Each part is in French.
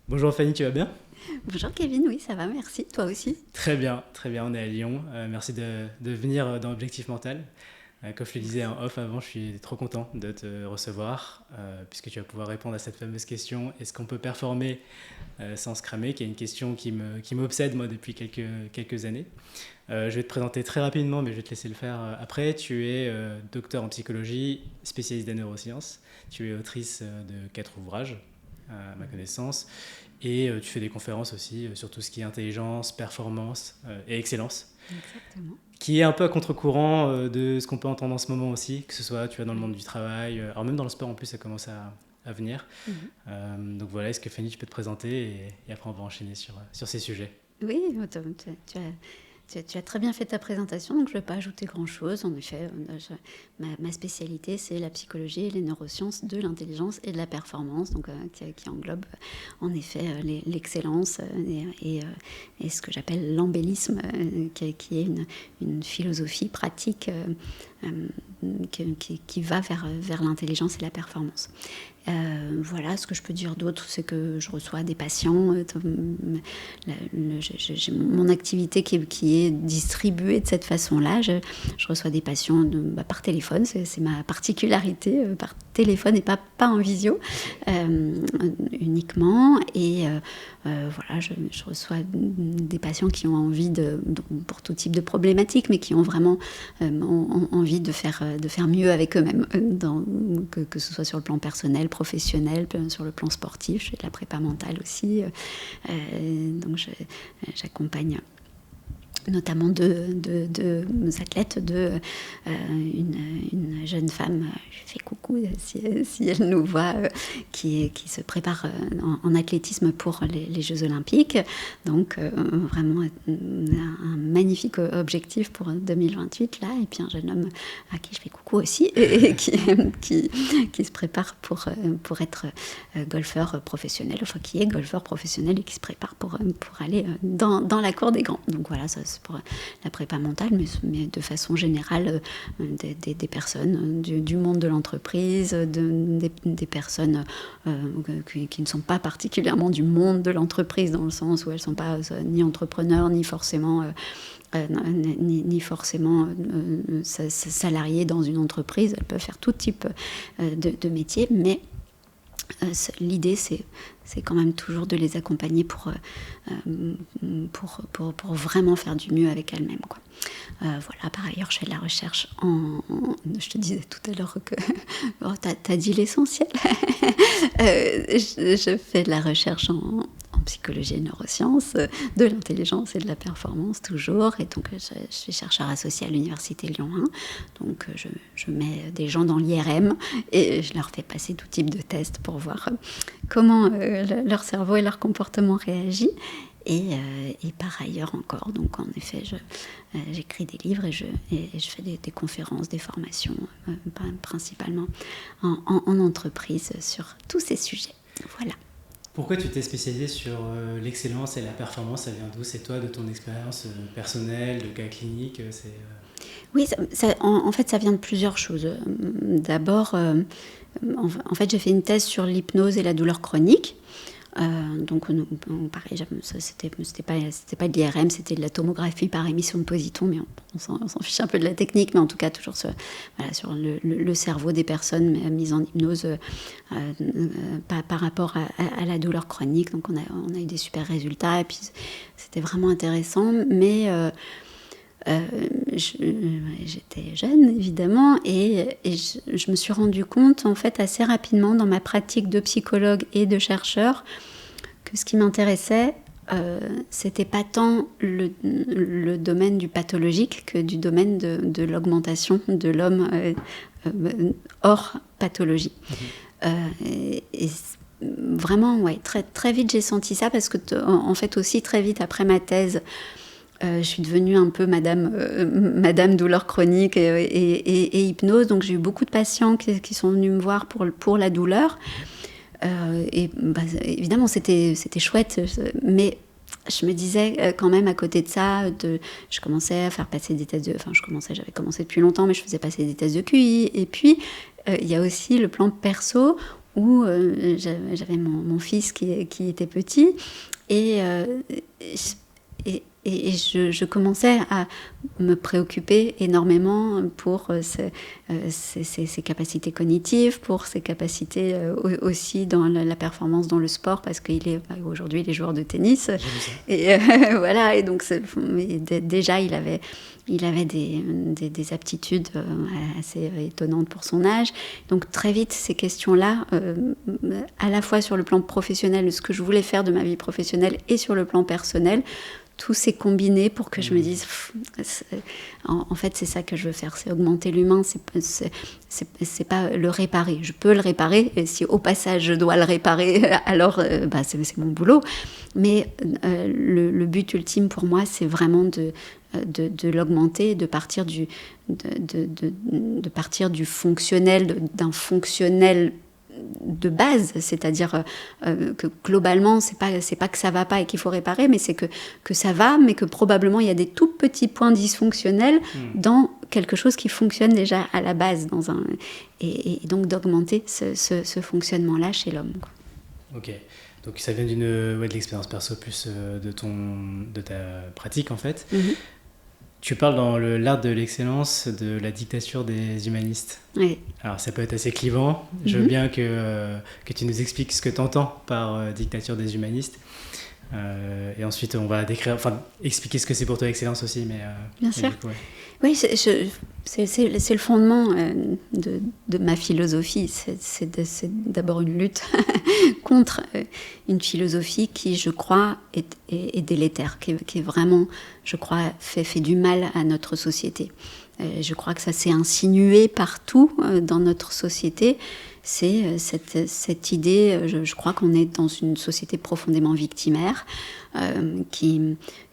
Bonjour Fanny, tu vas bien? Bonjour Kevin, oui ça va, merci, toi aussi. Très bien, on est à Lyon. Merci de venir dans Objectif Mental. Comme je te disais en off avant, je suis trop content de te recevoir, puisque tu vas pouvoir répondre à cette fameuse question, est-ce qu'on peut performer sans se cramer, qui est une question qui m'obsède moi depuis quelques années. Je vais te présenter très rapidement, mais je vais te laisser le faire après. Tu es docteur en psychologie, spécialiste des neurosciences. Tu es autrice de 4 ouvrages, à ma connaissance. Et tu fais des conférences aussi sur tout ce qui est intelligence, performance et excellence, Exactement. qui est un peu à contre-courant de ce qu'on peut entendre en ce moment aussi, que ce soit tu vois, dans le Oui. monde du travail, alors même dans le sport en plus ça commence à venir. Mhm. Donc voilà, est-ce que Fanny tu peux te présenter et après on va enchaîner sur ces sujets. Oui, tu as très bien fait ta présentation, donc je ne vais pas ajouter grand-chose. En effet, ma spécialité, c'est la psychologie et les neurosciences de l'intelligence et de la performance, donc, qui englobe en effet l'excellence et ce que j'appelle l'embellisme, qui est une philosophie pratique qui va vers l'intelligence et la performance. Voilà, ce que je peux dire d'autre, c'est que je reçois des patients. J'ai mon activité qui est distribuée de cette façon-là. Je reçois des patients par téléphone, c'est ma particularité, par téléphone et pas en visio uniquement. Et voilà, je reçois des patients qui ont envie pour tout type de problématiques, mais qui ont vraiment envie de faire mieux avec eux-mêmes, que ce soit sur le plan personnel, professionnel, sur le plan sportif. Je fais de la prépa mentale aussi. Donc j'accompagne notamment deux athlètes, une jeune femme, je fais coucou si elle nous voit, qui se prépare en athlétisme pour les Jeux Olympiques. Donc vraiment un magnifique objectif pour 2028 là. Et puis un jeune homme à qui je fais coucou aussi, et qui se prépare pour être golfeur professionnel, enfin qui est golfeur professionnel et qui se prépare pour aller dans la cour des grands. Donc voilà, ça c'est pour la prépa mentale, mais de façon générale, des personnes du monde de l'entreprise, des personnes qui ne sont pas particulièrement du monde de l'entreprise, dans le sens où elles ne sont pas ni entrepreneurs, ni forcément salariées dans une entreprise. Elles peuvent faire tout type de métier, mais l'idée, c'est quand même toujours de les accompagner pour vraiment faire du mieux avec elles-mêmes, quoi. Voilà, par ailleurs, je fais de la recherche je te disais tout à l'heure que... Oh, t'as dit l'essentiel. Je fais de la recherche en psychologie et neurosciences, de l'intelligence et de la performance toujours. Et donc, je suis chercheur associé à l'Université Lyon 1. Donc, je mets des gens dans l'IRM et je leur fais passer tout type de tests pour voir comment leur cerveau et leur comportement réagit. Et par ailleurs encore, donc en effet, j'écris des livres et je fais des conférences, des formations, principalement en entreprise sur tous ces sujets. Voilà. Pourquoi tu t'es spécialisée sur l'excellence et la performance? Ça vient d'où? C'est toi, de ton expérience personnelle, de cas cliniques Oui, en fait, ça vient de plusieurs choses. D'abord, en fait, j'ai fait une thèse sur l'hypnose et la douleur chronique. Donc pareil, c'était pas de l'IRM, c'était de la tomographie par émission de positons, mais on s'en fiche un peu de la technique, mais en tout cas toujours sur le cerveau des personnes mises en hypnose par rapport à la douleur chronique. Donc on a eu des super résultats et puis c'était vraiment intéressant, mais j'étais jeune évidemment et je me suis rendu compte en fait assez rapidement dans ma pratique de psychologue et de chercheur que ce qui m'intéressait c'était pas tant le domaine du pathologique que du domaine de l'augmentation de l'homme hors pathologie. Et vraiment, ouais, très, très vite j'ai senti ça parce que en fait aussi très vite après ma thèse, je suis devenue un peu madame douleur chronique et hypnose. Donc j'ai eu beaucoup de patients qui sont venus me voir pour la douleur. Et évidemment, c'était chouette. Mais je me disais quand même à côté de ça, je commençais à faire passer des tests j'avais commencé depuis longtemps, mais je faisais passer des tests de QI. Et puis, il y a aussi le plan perso où j'avais mon fils qui était petit, et je commençais à me préoccuper énormément pour ses capacités cognitives, pour ses capacités aussi dans la performance dans le sport, parce qu'aujourd'hui il est joueur de tennis. Et voilà, et donc déjà il avait des aptitudes assez étonnantes pour son âge. Donc très vite, ces questions-là, à la fois sur le plan professionnel, ce que je voulais faire de ma vie professionnelle, et sur le plan personnel, tout s'est combiné pour que je me dise, en fait, c'est ça que je veux faire, c'est augmenter l'humain, c'est pas le réparer. Je peux le réparer, et si au passage je dois le réparer, alors c'est mon boulot. Mais le but ultime pour moi, c'est vraiment de l'augmenter, de partir du fonctionnel, d'un fonctionnel de base, c'est-à-dire que globalement c'est pas que ça va pas et qu'il faut réparer, mais c'est que ça va, mais que probablement il y a des tout petits points dysfonctionnels dans quelque chose qui fonctionne déjà à la base, et donc d'augmenter ce fonctionnement-là chez l'homme, quoi. Ok, donc ça vient de l'expérience perso plus de ta pratique en fait. Mm-hmm. Tu parles dans l'art de l'excellence de la dictature des humanistes. Oui. Alors ça peut être assez clivant. Je veux bien que tu nous expliques ce que tu entends par dictature des humanistes. Et ensuite on va expliquer ce que c'est pour toi l'excellence aussi. Bien sûr. Coup, ouais. Oui, c'est le fondement de ma philosophie. C'est d'abord une lutte contre une philosophie qui, je crois, est délétère, qui est vraiment, je crois, fait du mal à notre société. Je crois que ça s'est insinué partout dans notre société. C'est cette idée, je crois qu'on est dans une société profondément victimaire,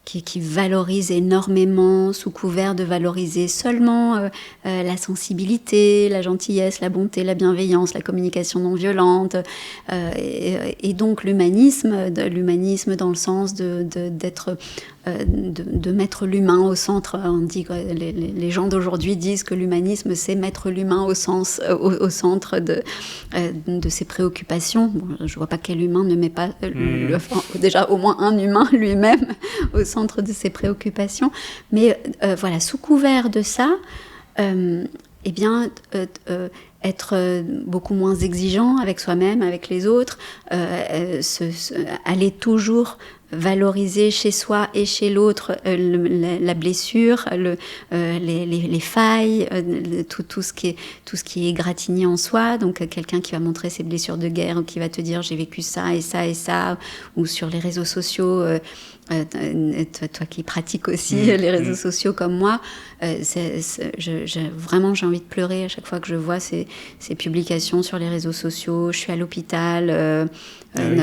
qui valorise énormément, sous couvert de valoriser seulement la sensibilité, la gentillesse, la bonté, la bienveillance, la communication non violente, et donc l'humanisme dans le sens de mettre l'humain au centre. On dit que les gens d'aujourd'hui disent que l'humanisme, c'est mettre l'humain au centre de ses préoccupations. Bon, je ne vois pas quel humain ne met pas déjà au moins un humain lui-même au centre de ses préoccupations. Mais voilà, sous couvert de ça, être beaucoup moins exigeant avec soi-même, avec les autres, aller toujours valoriser chez soi et chez l'autre la blessure, les failles, tout ce qui est égratigné en soi. Donc quelqu'un qui va montrer ses blessures de guerre, ou qui va te dire j'ai vécu ça et ça et ça, ou sur les réseaux sociaux, toi qui pratiques aussi les réseaux sociaux comme moi, vraiment j'ai envie de pleurer à chaque fois que je vois ces publications sur les réseaux sociaux. Je suis à l'hôpital, il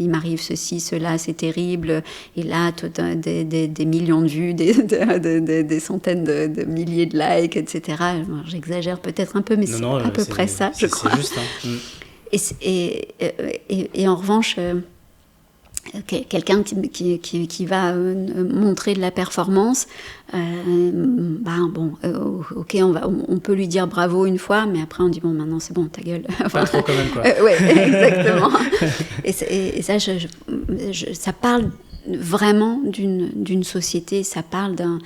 m'arrive ceci, cela, c'est terrible, et là des millions de vues, des centaines de milliers de likes, etc. Bon, j'exagère peut-être un peu, mais c'est à peu près ça, je crois. C'est juste, et en revanche, quelqu'un qui va montrer de la performance, ok, on peut lui dire bravo une fois, mais après on dit bon, maintenant c'est bon, ta gueule. Pas trop quand même, quoi. Oui, exactement. et ça, ça parle vraiment d'une société, ça parle d'un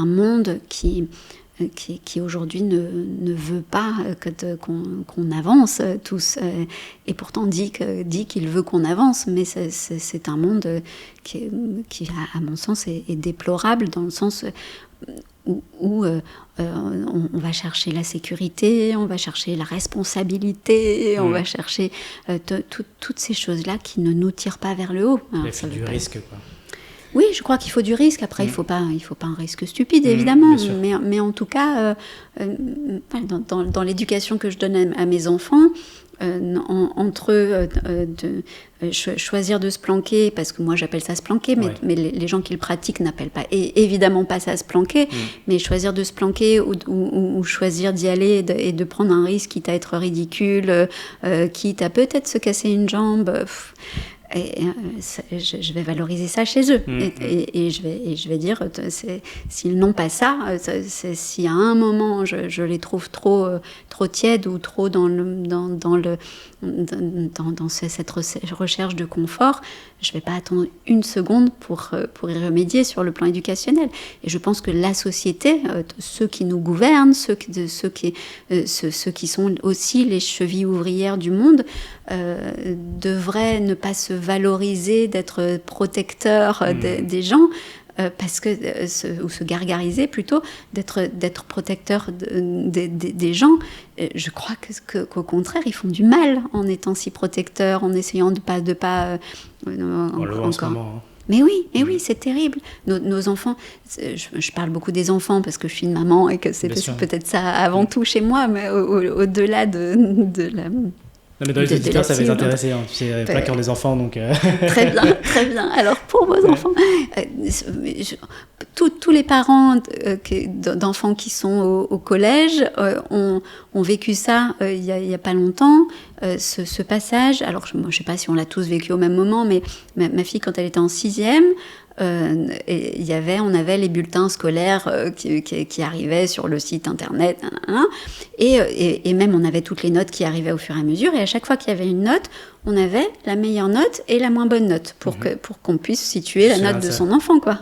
monde qui aujourd'hui ne veut pas qu'on avance tous, et pourtant dit qu'il veut qu'on avance, mais c'est un monde qui à mon sens est déplorable, dans le sens où on va chercher la sécurité, on va chercher la responsabilité, on va chercher toutes ces choses-là qui ne nous tirent pas vers le haut. Il faut du risque, quoi. Oui, je crois qu'il faut du risque. Après, il faut pas un risque stupide, évidemment. Mais en tout cas, dans l'éducation que je donne à mes enfants, entre choisir de se planquer, parce que moi j'appelle ça se planquer, mais les gens qui le pratiquent n'appellent pas, et évidemment pas ça se planquer, mais choisir de se planquer ou choisir d'y aller et de prendre un risque, quitte à être ridicule, quitte à peut-être se casser une jambe. je vais valoriser ça chez eux. Et je vais dire, s'ils n'ont pas ça, si à un moment je les trouve trop tièdes ou trop dans cette recherche de confort, je ne vais pas attendre une seconde pour y remédier sur le plan éducationnel. Et je pense que la société, ceux qui nous gouvernent, ceux qui sont aussi les chevilles ouvrières du monde, devraient ne pas se valoriser d'être protecteurs des gens, parce que, ou se gargariser plutôt, d'être protecteurs des gens. Je crois qu'au contraire, ils font du mal en étant si protecteurs, en essayant de pas on le voit en ce moment, hein. Mais oui, c'est terrible. Nos enfants, je parle beaucoup des enfants parce que je suis une maman et que c'est peut-être ça avant tout chez moi, mais au-delà de la... Non, mais dans les auditeurs, ça va les intéresser. Hein. Tu sais, pas quand les enfants, donc... Très bien. Alors, pour vos enfants, tous les parents d'enfants qui sont au collège ont vécu ça il y a pas longtemps, ce passage. Alors, moi, je sais pas si on l'a tous vécu au même moment, mais ma fille, quand elle était en 6e, on avait les bulletins scolaires qui arrivaient sur le site internet, et même on avait toutes les notes qui arrivaient au fur et à mesure, et à chaque fois qu'il y avait une note, on avait la meilleure note et la moins bonne note pour qu'on puisse situer la note de son enfant, quoi.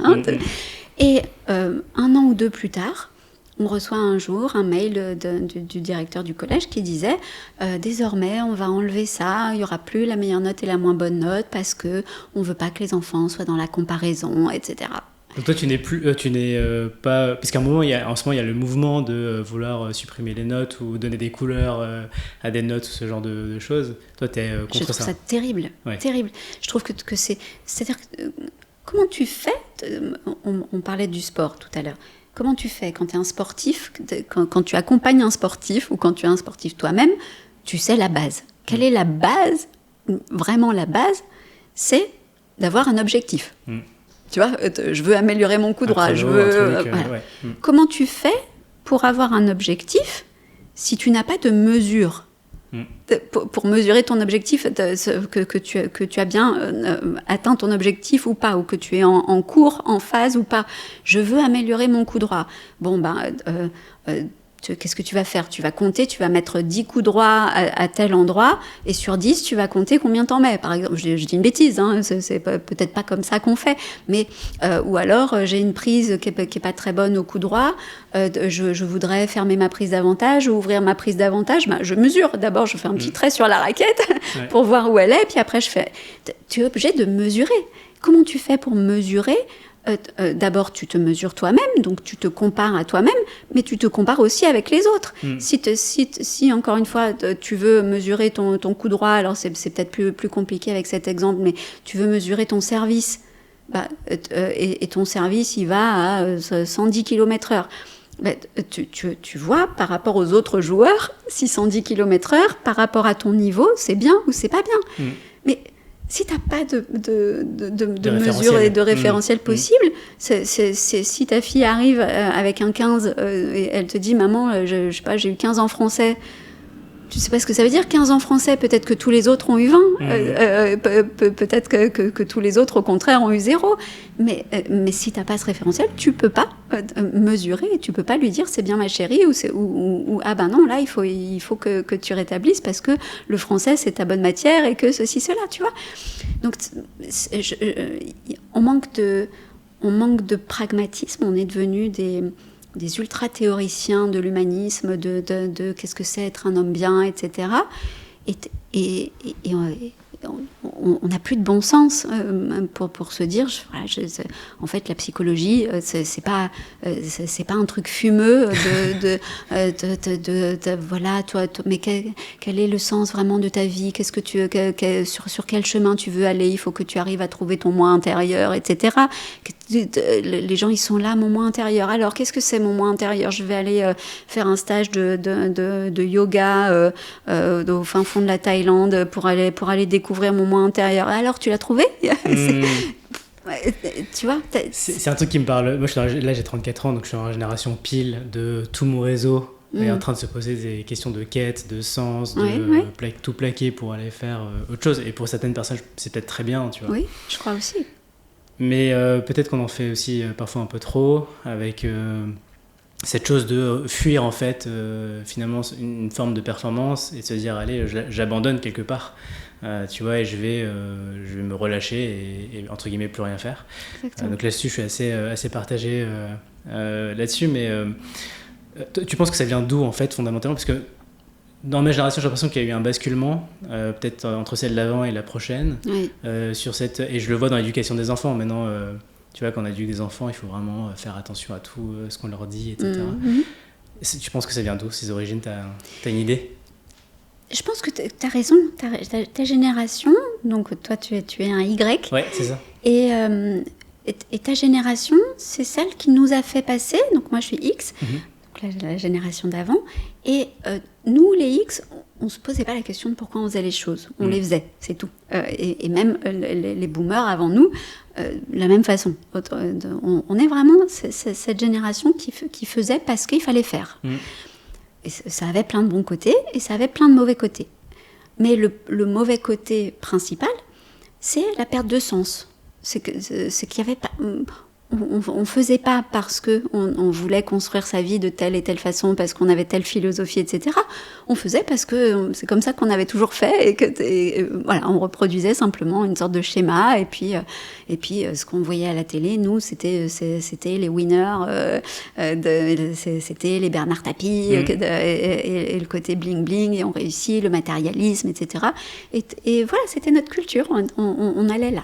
Et un an ou deux plus tard, on reçoit un jour un mail du directeur du collège qui disait désormais on va enlever ça, il n'y aura plus la meilleure note et la moins bonne note parce qu'on ne veut pas que les enfants soient dans la comparaison, etc. Donc toi tu n'es pas... Parce qu'à un moment, en ce moment il y a le mouvement de vouloir supprimer les notes ou donner des couleurs à des notes ou ce genre de choses. Toi tu es contre ça. Je trouve ça terrible, terrible. Je trouve que c'est... C'est-à-dire, comment tu fais on parlait du sport tout à l'heure. Comment tu fais quand tu es un sportif, quand tu accompagnes un sportif ou quand tu es un sportif toi-même, tu sais la base. Quelle est la base? Vraiment la base, c'est d'avoir un objectif. Tu vois, je veux améliorer mon coup droit. Comment tu fais pour avoir un objectif si tu n'as pas de mesure? Pour mesurer ton objectif, que tu as bien atteint ton objectif ou pas, ou que tu es en cours, en phase ou pas. Je veux améliorer mon coup droit. Bon, qu'est-ce que tu vas faire? Tu vas compter, tu vas mettre 10 coups droits à tel endroit, et sur 10, tu vas compter combien t'en mets. Par exemple, je dis une bêtise, hein, c'est peut-être pas comme ça qu'on fait, mais ou alors j'ai une prise qui est pas très bonne au coup droit, je voudrais fermer ma prise d'avantage ou ouvrir ma prise d'avantage. Je mesure. D'abord, je fais un petit trait sur la raquette pour voir où elle est, puis après je fais... Tu es obligé de mesurer. Comment tu fais pour mesurer? D'abord, tu te mesures toi-même, donc tu te compares à toi-même, mais tu te compares aussi avec les autres. Si encore une fois, tu veux mesurer ton coup droit, alors c'est peut-être plus compliqué avec cet exemple, mais tu veux mesurer ton service, et ton service, il va à 110 km/h. Tu vois, par rapport aux autres joueurs, 610 km/h, par rapport à ton niveau, c'est bien ou c'est pas bien. Mais si tu n'as pas de mesure et de référentiel possible, si ta fille arrive avec un 15 et elle te dit « Maman, je sais pas, j'ai eu 15 en français », tu sais pas ce que ça veut dire, 15 en français. Peut-être que tous les autres ont eu 20. Peut-être que tous les autres, au contraire, ont eu 0. Mais si tu n'as pas ce référentiel, tu peux pas mesurer. Tu peux pas lui dire c'est bien ma chérie ou ah ben non, là, il faut que tu rétablisses parce que le français, c'est ta bonne matière et que ceci, cela, tu vois. Donc, on manque de pragmatisme. On est devenu des ultra-théoriciens de l'humanisme, de qu'est-ce que c'est être un homme bien, etc. Et on n'a plus de bon sens pour se dire, en fait, la psychologie, c'est pas un truc fumeux voilà, toi, mais quel est le sens vraiment de ta vie? Qu'est-ce que sur quel chemin tu veux aller? Il faut que tu arrives à trouver ton moi intérieur, etc. Les gens, ils sont là, mon moi intérieur. Alors, qu'est-ce que c'est mon moi intérieur? Je vais aller faire un stage de yoga au fin fond de la Thaïlande pour aller découvrir mon moi intérieur. Alors, tu l'as trouvé? Tu vois, c'est un truc qui me parle. Moi, là, j'ai 34 ans, donc je suis en génération pile de tout mon réseau est en train de se poser des questions de quête, de sens, tout plaquer pour aller faire autre chose. Et pour certaines personnes, c'est peut-être très bien, tu vois. Oui, je crois aussi. Mais peut-être qu'on en fait aussi parfois un peu trop, avec cette chose de fuir en fait finalement une forme de performance et de se dire allez, j'abandonne quelque part. Tu vois, et je vais me relâcher et entre guillemets plus rien faire. Donc là-dessus, je suis assez partagé là-dessus. Mais tu penses que ça vient d'où en fait fondamentalement? Parce que dans ma génération, j'ai l'impression qu'il y a eu un basculement, peut-être entre celle d'avant et la prochaine, sur cette. Et je le vois dans l'éducation des enfants maintenant. Tu vois, quand on éduque des enfants, il faut vraiment faire attention à tout ce qu'on leur dit, etc. Tu penses que ça vient d'où, ces origines? T'as une idée? Je pense que tu as raison. Ta génération, donc toi tu es un Y. Ouais, c'est ça. Et ta génération, c'est celle qui nous a fait passer. Donc moi je suis X, donc la génération d'avant. Et nous les X, on ne se posait pas la question de pourquoi on faisait les choses. On les faisait, c'est tout. Et même les boomers avant nous, la même façon. On est vraiment cette génération qui faisait parce qu'il fallait faire. Et ça avait plein de bons côtés et ça avait plein de mauvais côtés. Mais le mauvais côté principal, c'est la perte de sens. C'est qu'il y avait pas... On faisait pas parce qu'on voulait construire sa vie de telle et telle façon, parce qu'on avait telle philosophie, etc. On faisait parce que c'est comme ça qu'on avait toujours fait et voilà, on reproduisait simplement une sorte de schéma. Et puis ce qu'on voyait à la télé, nous, c'était les winners, c'était les Bernard Tapie et le côté bling bling, et on réussit, le matérialisme, etc. Et voilà, c'était notre culture, on allait là.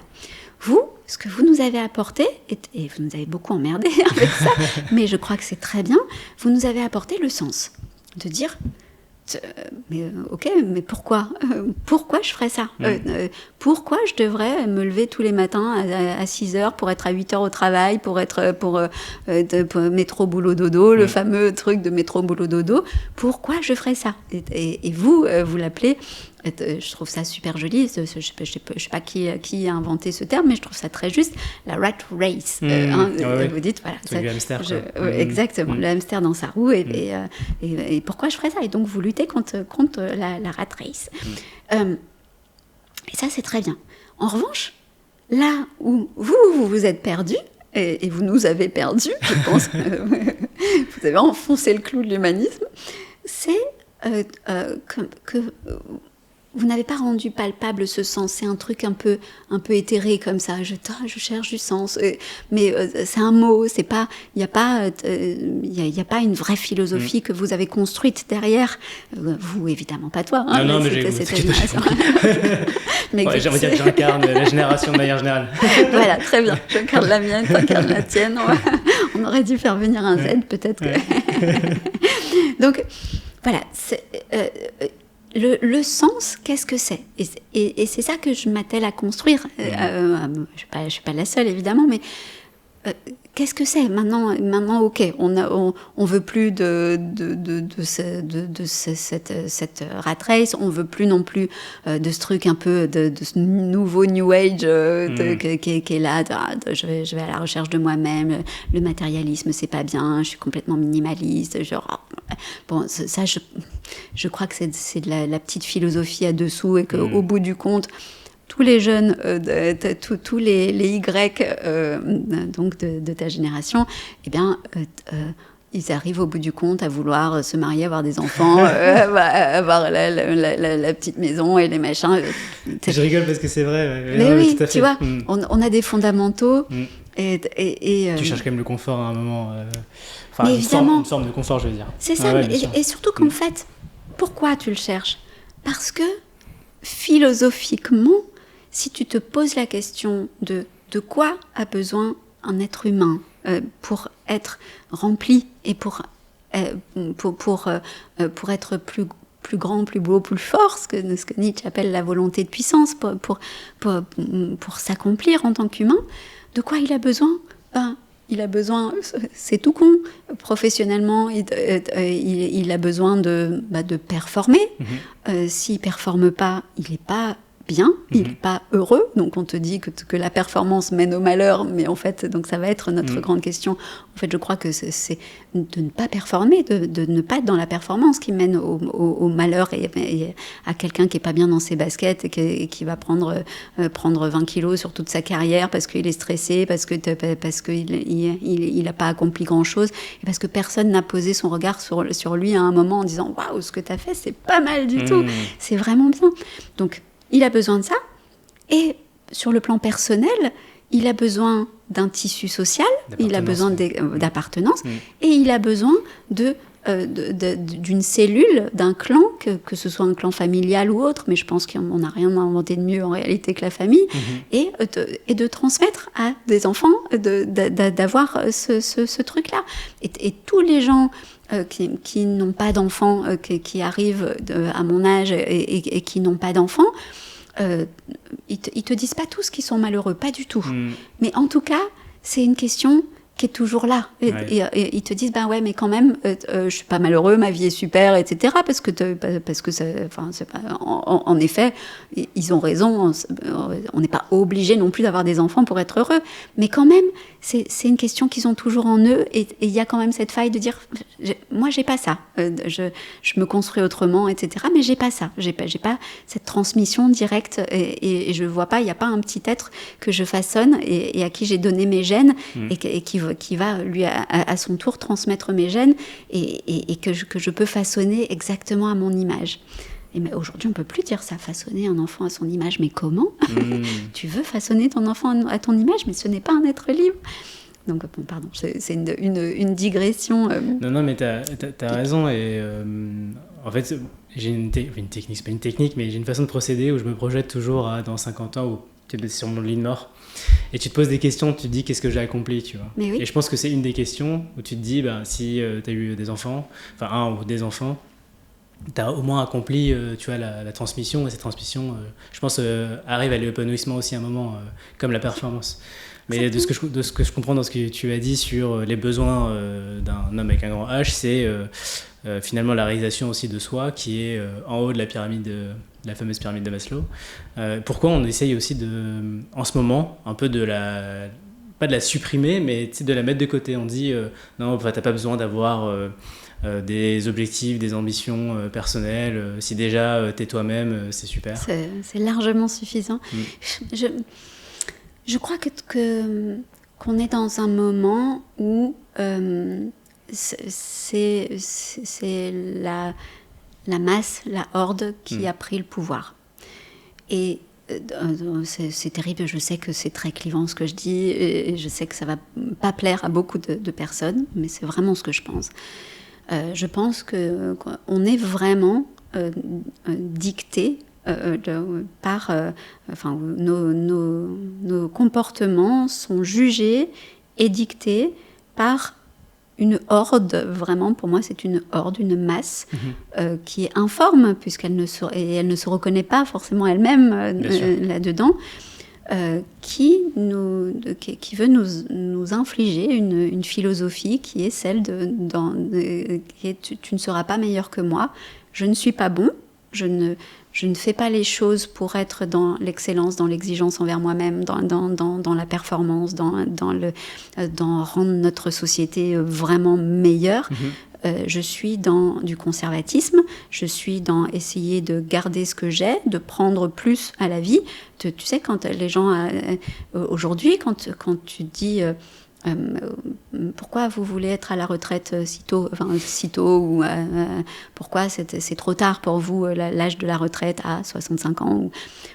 Vous, ce que vous nous avez apporté, et vous nous avez beaucoup emmerdé avec ça, mais je crois que c'est très bien, vous nous avez apporté le sens. De dire, ok, mais pourquoi je ferais ça pourquoi je devrais me lever tous les matins à 6 heures pour être à 8 heures au travail, pour métro boulot dodo, le fameux truc de métro boulot dodo, pourquoi je ferais ça? Et vous l'appelez... Je trouve ça super joli. Je ne sais pas qui a inventé ce terme, mais je trouve ça très juste. La rat race. Vous dites, voilà. C'est le hamster. Exactement, le hamster dans sa roue. Et pourquoi je ferais ça? Et donc, vous luttez contre la rat race. Et ça, c'est très bien. En revanche, là où vous êtes perdu, et vous nous avez perdus, je pense, vous avez enfoncé le clou de l'humanisme, c'est que vous n'avez pas rendu palpable ce sens. C'est un truc un peu éthéré comme ça. Je cherche du sens. Mais c'est un mot. C'est pas. Il n'y a pas une vraie philosophie que vous avez construite derrière. Vous, évidemment, pas toi. Hein, non, mais j'ai mais ouais, j'incarne la génération de manière générale. Voilà, très bien. J'incarne la mienne, t'incarnes la tienne. On aurait dû faire venir un Z, peut-être que. Donc, voilà. Le sens, qu'est-ce que c'est? Et c'est ça que je m'attelle à construire. Je suis pas la seule, évidemment, mais qu'est-ce que c'est? Maintenant, ok, on veut plus de cette rat race, on veut plus non plus de ce truc un peu de ce nouveau New Age qui est là. Je vais à la recherche de moi-même. Le matérialisme, c'est pas bien. Je suis complètement minimaliste. Bon, ça, je crois que c'est de la petite philosophie à dessous et qu'au bout du compte, tous les jeunes, tous les Y donc de ta génération, eh bien, ils arrivent au bout du compte à vouloir se marier, avoir des enfants, avoir la petite maison et les machins. Je rigole parce que c'est vrai. Mais oui, tout à fait. Tu vois, on a des fondamentaux. Et tu cherches quand même le confort à un moment. Mais évidemment, une forme de confort, je veux dire. C'est ça, et surtout qu'en fait, pourquoi tu le cherches? Parce que philosophiquement, si tu te poses la question de quoi a besoin un être humain pour être rempli et pour être plus grand, plus beau, plus fort, ce que Nietzsche appelle la volonté de puissance, pour s'accomplir en tant qu'humain, de quoi il a besoin? Il a besoin, c'est tout con, professionnellement, il a besoin de performer. S'il ne performe pas, il n'est pas bien, il n'est pas heureux. Donc on te dit que la performance mène au malheur, mais en fait, donc ça va être notre grande question. En fait, je crois que c'est de ne pas performer, de ne pas être dans la performance qui mène au malheur et à quelqu'un qui n'est pas bien dans ses baskets et qui va prendre 20 kilos sur toute sa carrière parce qu'il est stressé, parce qu'il n'a pas accompli grand-chose, et parce que personne n'a posé son regard sur lui à un moment en disant « Waouh, ce que tu as fait, c'est pas mal du tout, c'est vraiment bien ». Donc, il a besoin de ça. Et sur le plan personnel, il a besoin d'un tissu social, il a besoin d'appartenance, et il a besoin d'une cellule, d'un clan, que ce soit un clan familial ou autre, mais je pense qu'on n'a rien inventé de mieux en réalité que la famille, et de transmettre à des enfants, d'avoir ce truc-là. Et tous les gens qui n'ont pas d'enfants, qui arrivent à mon âge et qui n'ont pas d'enfants, ils te disent pas tous qu'ils sont malheureux, pas du tout. Mais en tout cas, c'est une question qui est toujours là. Et ils te disent, ben ouais, mais quand même, je suis pas malheureux, ma vie est super, etc. Parce que en effet, ils ont raison, on n'est pas obligé non plus d'avoir des enfants pour être heureux. Mais quand même, c'est une question qu'ils ont toujours en eux, et il y a quand même cette faille de dire, moi, j'ai pas ça. Je me construis autrement, etc. Mais j'ai pas ça. J'ai pas cette transmission directe, et je vois pas, il n'y a pas un petit être que je façonne et à qui j'ai donné mes gènes et qui va lui à son tour transmettre mes gènes et que je peux façonner exactement à mon image. Mais aujourd'hui, on ne peut plus dire ça, façonner un enfant à son image. Mais comment Tu veux façonner ton enfant à ton image, mais ce n'est pas un être libre. Donc, bon, pardon, c'est une digression. Non, mais tu as raison. Et en fait, j'ai une technique, c'est pas une technique, mais j'ai une façon de procéder où je me projette toujours dans 50 ans, où tu es sur mon lit de mort. Et tu te poses des questions, tu te dis qu'est-ce que j'ai accompli, tu vois. Mais oui. Et je pense que c'est une des questions où tu te dis, si tu as eu des enfants, enfin un ou des enfants, tu as au moins accompli tu vois, la transmission, et cette transmission, je pense, arrive à l'épanouissement aussi à un moment, comme la performance. Mais de ce que je comprends dans ce que tu as dit sur les besoins d'un homme avec un grand H, c'est finalement la réalisation aussi de soi qui est en haut de la pyramide, la fameuse pyramide de Maslow. Pourquoi on essaye aussi en ce moment, un peu pas de la supprimer, mais de la mettre de côté. On dit non, t'as pas besoin d'avoir des objectifs, des ambitions personnelles. Si déjà t'es toi-même, c'est super. C'est largement suffisant. Je crois qu'on est dans un moment où c'est la masse, la horde qui a pris le pouvoir. Et c'est terrible, je sais que c'est très clivant ce que je dis, et je sais que ça va pas plaire à beaucoup de personnes, mais c'est vraiment ce que je pense. Je pense qu'on est vraiment dicté par... nos comportements sont jugés et dictés par une horde, vraiment, pour moi, c'est une horde, une masse qui est informe, puisqu'elle ne se reconnaît pas forcément elle-même là-dedans, qui veut nous infliger une philosophie qui est celle tu ne seras pas meilleur que moi, je ne suis pas bon, je ne fais pas les choses pour être dans l'excellence, dans l'exigence envers moi-même, dans la performance, dans rendre notre société vraiment meilleure. Je suis dans du conservatisme, je suis dans essayer de garder ce que j'ai, de prendre plus à la vie. Tu sais, quand les gens, aujourd'hui, quand tu dis... pourquoi vous voulez être à la retraite si tôt, ou pourquoi c'est trop tard pour vous, l'âge de la retraite à 65 ans, ou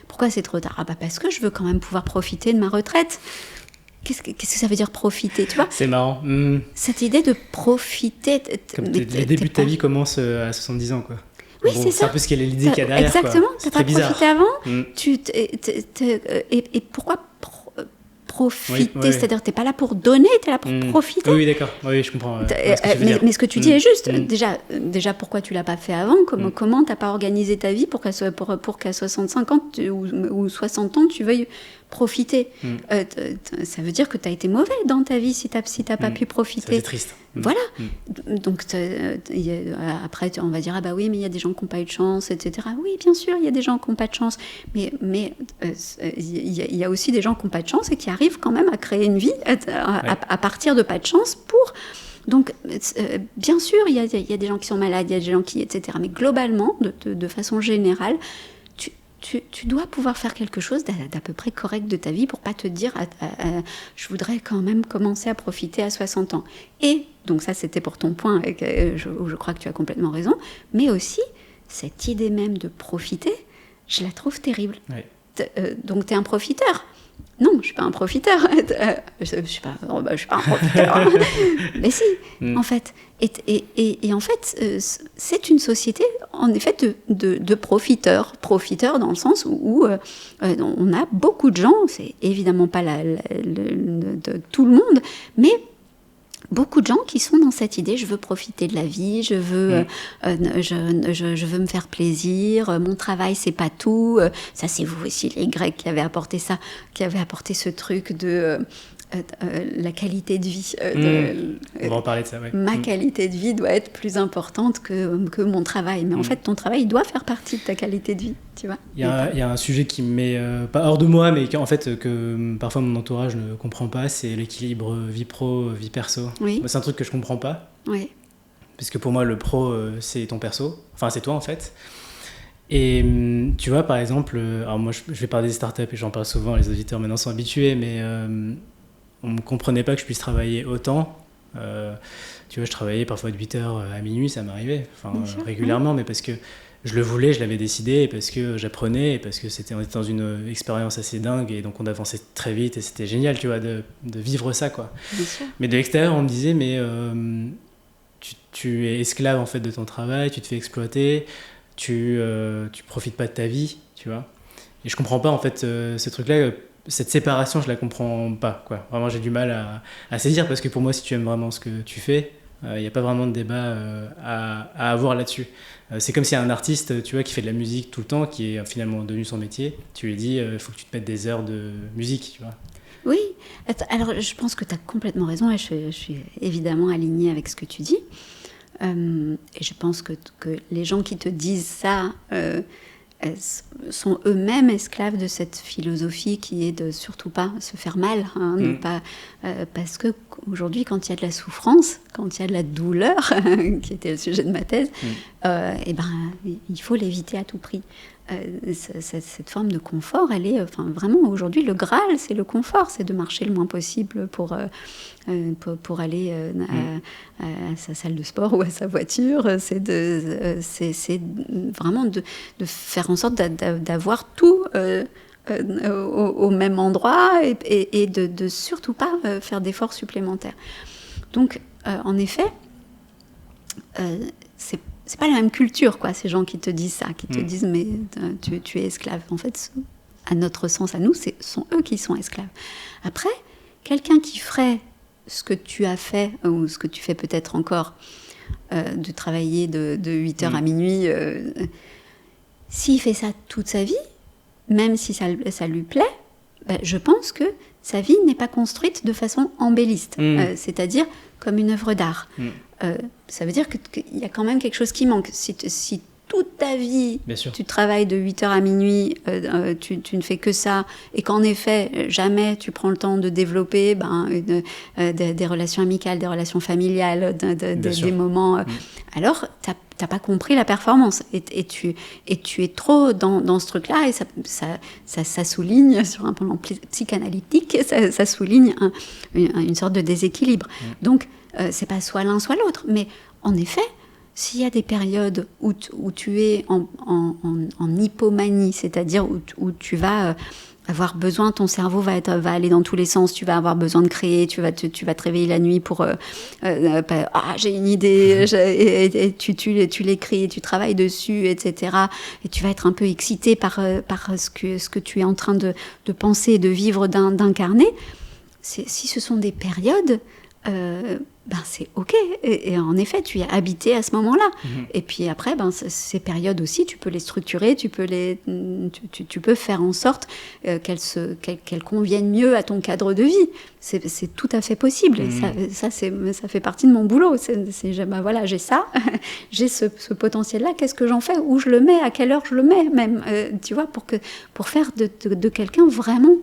pourquoi c'est trop tard? Parce que je veux quand même pouvoir profiter de ma retraite. Qu'est-ce que ça veut dire profiter, tu vois? C'est marrant. Cette idée de profiter. Comme les débuts de ta vie commencent à 70 ans, quoi. Oui, c'est ça. C'est un peu l'idée qu'il y a derrière. Exactement. Tu n'as pas profité avant. Et pourquoi profiter, c'est-à-dire tu n'es pas là pour donner, tu es là pour profiter. Oui, d'accord, oui, je comprends. Mais ce que tu dis est juste. Déjà, pourquoi tu ne l'as pas fait avant? Comment tu n'as pas organisé ta vie pour qu'à 65 ans ou 60 ans, tu veuilles profiter? Ça veut dire que tu as été mauvais dans ta vie si tu n'as pas pu profiter. C'est triste. Voilà. Donc après, on va dire, ah bah oui, mais il y a des gens qui n'ont pas eu de chance, etc. Oui, bien sûr, il y a des gens qui n'ont pas de chance, mais il y a aussi des gens qui n'ont pas de chance et qui arrivent quand même à créer une vie à partir de pas de chance pour... Donc, bien sûr, il y a des gens qui sont malades, il y a des gens qui... etc. Mais globalement, de façon générale, tu dois pouvoir faire quelque chose d'à peu près correct de ta vie pour pas te dire je voudrais quand même commencer à profiter à 60 ans. Et donc ça, c'était pour ton point, je crois que tu as complètement raison, mais aussi, cette idée même de profiter, je la trouve terrible. Ouais. Donc tu es un profiteur. Non, je ne suis pas un profiteur. Je ne suis pas un profiteur. Mais si, en fait. Et en fait, c'est une société, en effet, de profiteurs. Profiteurs dans le sens où on a beaucoup de gens, c'est évidemment pas de tout le monde, mais beaucoup de gens qui sont dans cette idée, je veux profiter de la vie, je veux me faire plaisir, mon travail c'est pas tout. Ça c'est vous aussi les Grecs qui avez apporté ça, qui avez apporté ce truc de la qualité de vie. On va en parler de ça, ouais. Ma qualité de vie doit être plus importante que mon travail. Mais en fait, ton travail doit faire partie de ta qualité de vie, tu vois. Il y a un sujet qui me met, pas hors de moi, mais en fait, que parfois mon entourage ne comprend pas, c'est l'équilibre vie pro, vie perso. Oui. Moi, c'est un truc que je comprends pas. Oui. Parce que pour moi, le pro, c'est ton perso. Enfin, c'est toi, en fait. Et tu vois, par exemple, alors moi, je vais parler des startups et j'en parle souvent, les auditeurs maintenant sont habitués, mais on ne comprenait pas que je puisse travailler autant. Tu vois, je travaillais parfois de 8h à minuit, ça m'arrivait, régulièrement, mais parce que je le voulais, je l'avais décidé, et parce que j'apprenais, et parce que on était dans une expérience assez dingue, et donc on avançait très vite, et c'était génial, tu vois, de vivre ça, quoi. Mais de l'extérieur, on me disait, mais tu es esclave, en fait, de ton travail, tu te fais exploiter, tu profites pas de ta vie, tu vois. Et je comprends pas, en fait, ce truc-là, cette séparation, je la comprends pas, quoi. Vraiment, j'ai du mal à saisir, parce que pour moi, si tu aimes vraiment ce que tu fais, il n'y a pas vraiment de débat à avoir là-dessus. C'est comme s'il y a un artiste, tu vois, qui fait de la musique tout le temps, qui est finalement devenu son métier. Tu lui dis, il faut que tu te mettes des heures de musique, tu vois. Oui, alors je pense que tu as complètement raison, et je suis évidemment alignée avec ce que tu dis. Et je pense que les gens qui te disent ça sont eux-mêmes esclaves de cette philosophie qui est de surtout pas se faire mal, ne pas, parce que aujourd'hui, quand il y a de la souffrance, quand il y a de la douleur, qui était le sujet de ma thèse, il faut l'éviter à tout prix. Cette forme de confort, elle est, vraiment aujourd'hui le Graal, c'est le confort, c'est de marcher le moins possible pour aller à sa salle de sport ou à sa voiture, c'est vraiment de faire en sorte d'avoir tout au même endroit et de surtout pas faire d'efforts supplémentaires. Donc en effet, c'est pas la même culture, quoi, ces gens qui te disent ça, qui te disent mais tu es esclave. En fait, à notre sens, à nous, ce sont eux qui sont esclaves. Après, quelqu'un qui ferait ce que tu as fait, ou ce que tu fais peut-être encore, de travailler de 8h à minuit, s'il fait ça toute sa vie, même si ça lui plaît, je pense que sa vie n'est pas construite de façon embelliste, c'est-à-dire comme une œuvre d'art. Ça veut dire qu'il y a quand même quelque chose qui manque. Si toute ta vie, tu travailles de 8h à minuit, tu ne fais que ça, et qu'en effet, jamais tu prends le temps de développer des relations amicales, des relations familiales, des moments... Alors, tu n'as pas compris la performance. Et tu es trop dans ce truc-là, et ça souligne, sur un plan psychanalytique, ça souligne une sorte de déséquilibre. Donc, c'est pas soit l'un, soit l'autre. Mais en effet, s'il y a des périodes où tu es en hypomanie, c'est-à-dire où tu vas avoir besoin, ton cerveau va aller dans tous les sens, tu vas avoir besoin de créer, tu vas te réveiller la nuit pour j'ai une idée, et tu l'écris, tu travailles dessus, etc. Et tu vas être un peu excité par ce que tu es en train de penser, de vivre, d'incarner. Si ce sont des périodes, c'est OK. Et en effet, tu y as habité à ce moment-là. Et puis après, ces périodes aussi, tu peux les structurer, tu peux faire en sorte qu'elles conviennent mieux à ton cadre de vie. C'est tout à fait possible. Ça fait partie de mon boulot. Voilà, j'ai ça, j'ai ce potentiel-là. Qu'est-ce que j'en fais? Où je le mets? À quelle heure je le mets même? Tu vois, pour faire de quelqu'un vraiment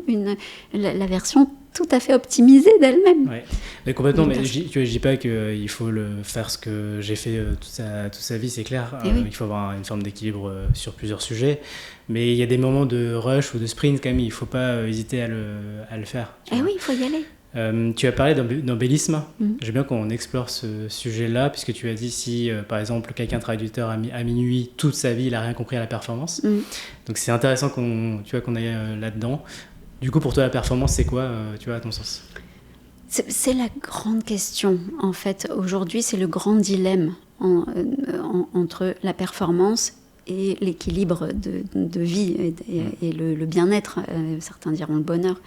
la version tout à fait optimisée d'elle-même. Ouais. Mais complètement, mais je dis pas qu'il faut faire ce que j'ai fait toute sa vie, c'est clair. Il faut avoir une forme d'équilibre sur plusieurs sujets. Mais il y a des moments de rush ou de sprint quand même, il ne faut pas hésiter à le faire. Oui, il faut y aller. Tu as parlé d'embellisme. J'aime bien qu'on explore ce sujet-là, puisque tu as dit si, par exemple, quelqu'un travaille du heures à minuit toute sa vie, il n'a rien compris à la performance. Donc c'est intéressant qu'on aille là-dedans. Du coup, pour toi, la performance, c'est quoi, à ton sens? C'est la grande question, en fait. Aujourd'hui, c'est le grand dilemme entre la performance et l'équilibre de vie et le bien-être. Certains diront le bonheur.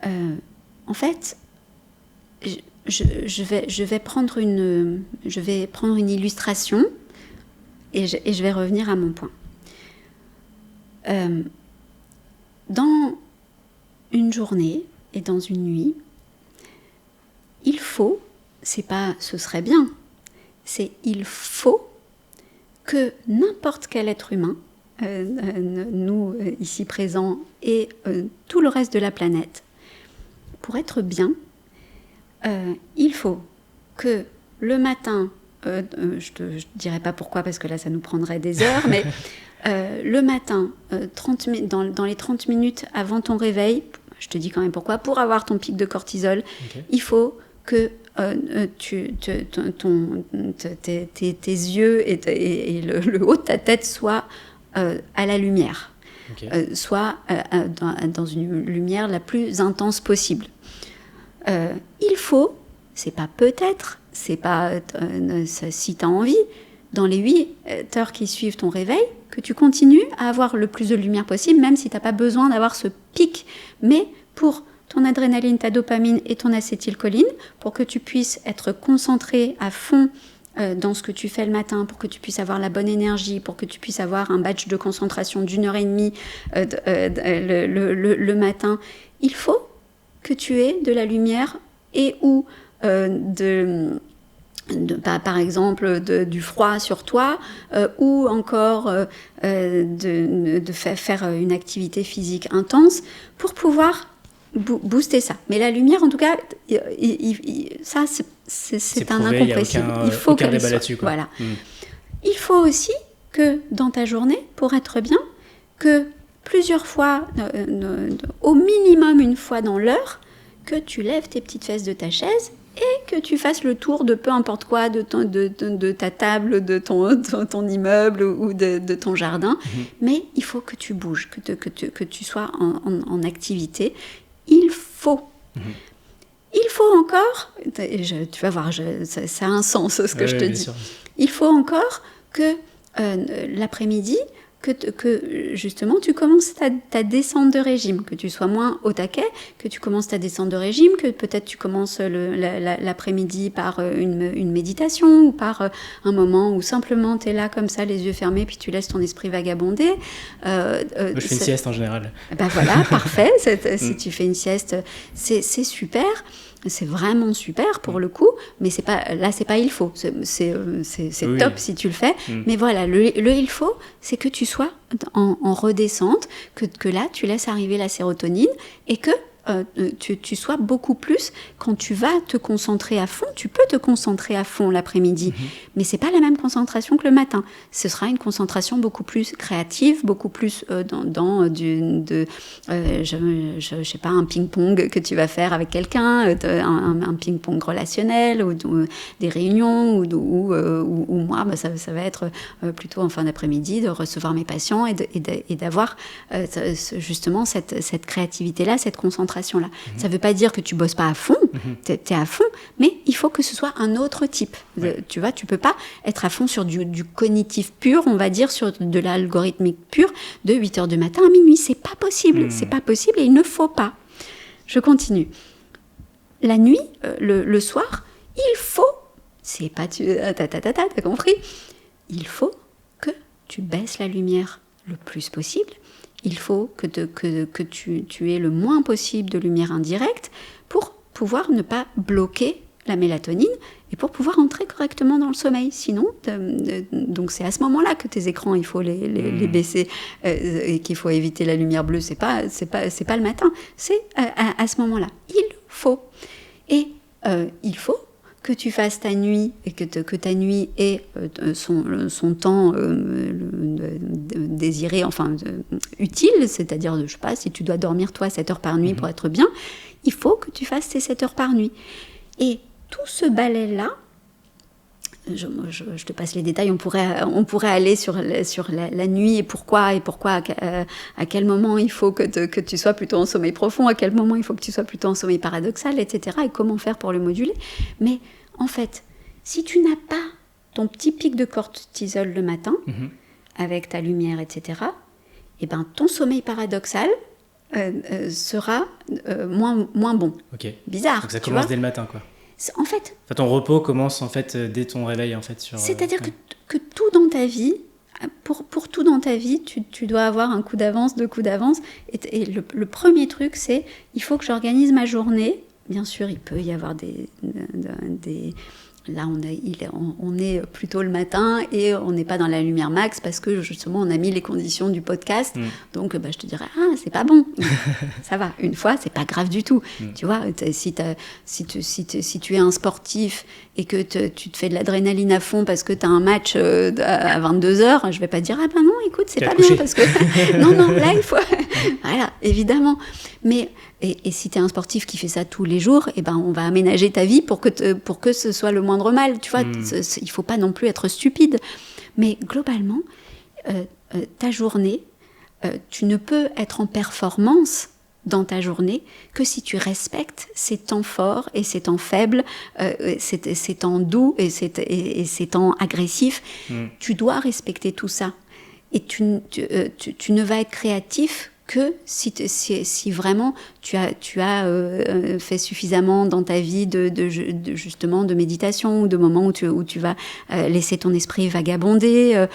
En fait, je vais prendre une illustration et je vais revenir à mon point. Dans une journée et dans une nuit, il faut, c'est pas ce serait bien, c'est il faut que n'importe quel être humain, nous ici présents et tout le reste de la planète, pour être bien, il faut que le matin, je ne dirais pas pourquoi parce que là ça nous prendrait des heures, mais le matin, dans les 30 minutes avant ton réveil, je te dis quand même pourquoi, pour avoir ton pic de cortisol, il faut que tes yeux et le haut de ta tête soient à la lumière, soit dans une lumière la plus intense possible. Il faut, c'est pas peut-être, c'est pas si tu as envie, dans les 8 heures qui suivent ton réveil, que tu continues à avoir le plus de lumière possible, même si tu n'as pas besoin d'avoir ce pic. Mais pour ton adrénaline, ta dopamine et ton acétylcholine, pour que tu puisses être concentré à fond dans ce que tu fais le matin, pour que tu puisses avoir la bonne énergie, pour que tu puisses avoir un batch de concentration d'1h30 le matin, il faut que tu aies de la lumière et ou par exemple du froid sur toi ou encore de faire une activité physique intense pour pouvoir booster ça. Mais la lumière, en tout cas, ça c'est un incompressible. Il faut qu'elle soit là-dessus, quoi. Voilà. Il faut aussi que dans ta journée, pour être bien, que plusieurs fois, au minimum une fois dans l'heure, que tu lèves tes petites fesses de ta chaise et que tu fasses le tour de peu importe quoi, de ta table, de ton immeuble ou de ton jardin. Mais il faut que tu bouges, que tu sois en activité. Il faut. Il faut encore, tu vas voir, ça a un sens ce que je te dis. Sûr. Il faut encore que l'après-midi, que justement tu commences ta descente de régime, que tu sois moins au taquet, que tu commences ta descente de régime, que peut-être tu commences l'après-midi par une méditation ou par un moment où simplement tu es là comme ça, les yeux fermés, puis tu laisses ton esprit vagabonder. Moi, je fais une sieste en général. Ben voilà, parfait. Si tu fais une sieste, c'est super. C'est vraiment super pour le coup, mais c'est pas il faut. C'est top si tu le fais. Mais voilà, le il faut, c'est que tu sois en redescente, que là, tu laisses arriver la sérotonine et que tu sois beaucoup plus, quand tu vas te concentrer à fond, tu peux te concentrer à fond l'après-midi, mais c'est pas la même concentration que le matin. Ce sera une concentration beaucoup plus créative, beaucoup plus je sais pas, un ping-pong que tu vas faire avec quelqu'un, un ping-pong relationnel ou des réunions ou moi, ça va être plutôt en fin d'après-midi de recevoir mes patients et d'avoir justement cette créativité-là, cette concentration-là. Ça ne veut pas dire que tu bosses pas à fond, t'es à fond, mais il faut que ce soit un autre type. Tu vois, tu peux pas être à fond sur du cognitif pur, on va dire, sur de l'algorithmique pur, de 8h du matin à minuit. C'est pas possible, c'est pas possible et il ne faut pas. Je continue. la nuit, le soir, il faut, c'est pas t'as compris, il faut que tu baisses la lumière le plus possible. Il faut que tu aies le moins possible de lumière indirecte pour pouvoir ne pas bloquer la mélatonine et pour pouvoir entrer correctement dans le sommeil. Sinon, donc c'est à ce moment-là que tes écrans, il faut les baisser et qu'il faut éviter la lumière bleue. C'est pas le matin, c'est à ce moment-là. Il faut. Et il faut que tu fasses ta nuit et que ta nuit ait son temps désiré, utile, c'est-à-dire, je sais pas, si tu dois dormir toi 7 heures par nuit pour être bien, il faut que tu fasses tes 7 heures par nuit. Et tout ce balai-là, je te passe les détails, on pourrait aller sur la nuit et pourquoi à quel moment il faut que tu sois plutôt en sommeil profond, à quel moment il faut que tu sois plutôt en sommeil paradoxal, etc. et comment faire pour le moduler. Mais en fait, si tu n'as pas ton petit pic de cortisol le matin, avec ta lumière, etc., et ben ton sommeil paradoxal sera moins bon. Ok. Bizarre. Donc ça commence dès le matin, quoi. En fait, ton repos commence en fait dès ton réveil en fait. C'est-à-dire que tout dans ta vie, pour tout dans ta vie, tu dois avoir un coup d'avance, 2 coups d'avance. Et le premier truc, c'est il faut que j'organise ma journée. Bien sûr, il peut y avoir des là, on est plutôt le matin et on n'est pas dans la lumière max parce que justement, on a mis les conditions du podcast. Donc, je te dirais, c'est pas bon. Ça va. Une fois, c'est pas grave du tout. Tu vois, si tu es un sportif et que tu te fais de l'adrénaline à fond parce que tu as un match à 22h, je vais pas dire, non, écoute, c'est pas bien parce que... non, là, il faut... Voilà, évidemment. Mais... Et si tu es un sportif qui fait ça tous les jours, on va aménager ta vie pour que ce soit le moindre mal. Tu vois, il ne faut pas non plus être stupide. Mais globalement, ta journée, tu ne peux être en performance dans ta journée que si tu respectes ces temps forts et ces temps faibles, ces temps doux et ces temps agressifs. Tu dois respecter tout ça. Et tu ne vas être créatif que si vraiment tu as fait suffisamment dans ta vie justement de méditation ou de moments où tu vas laisser ton esprit vagabonder.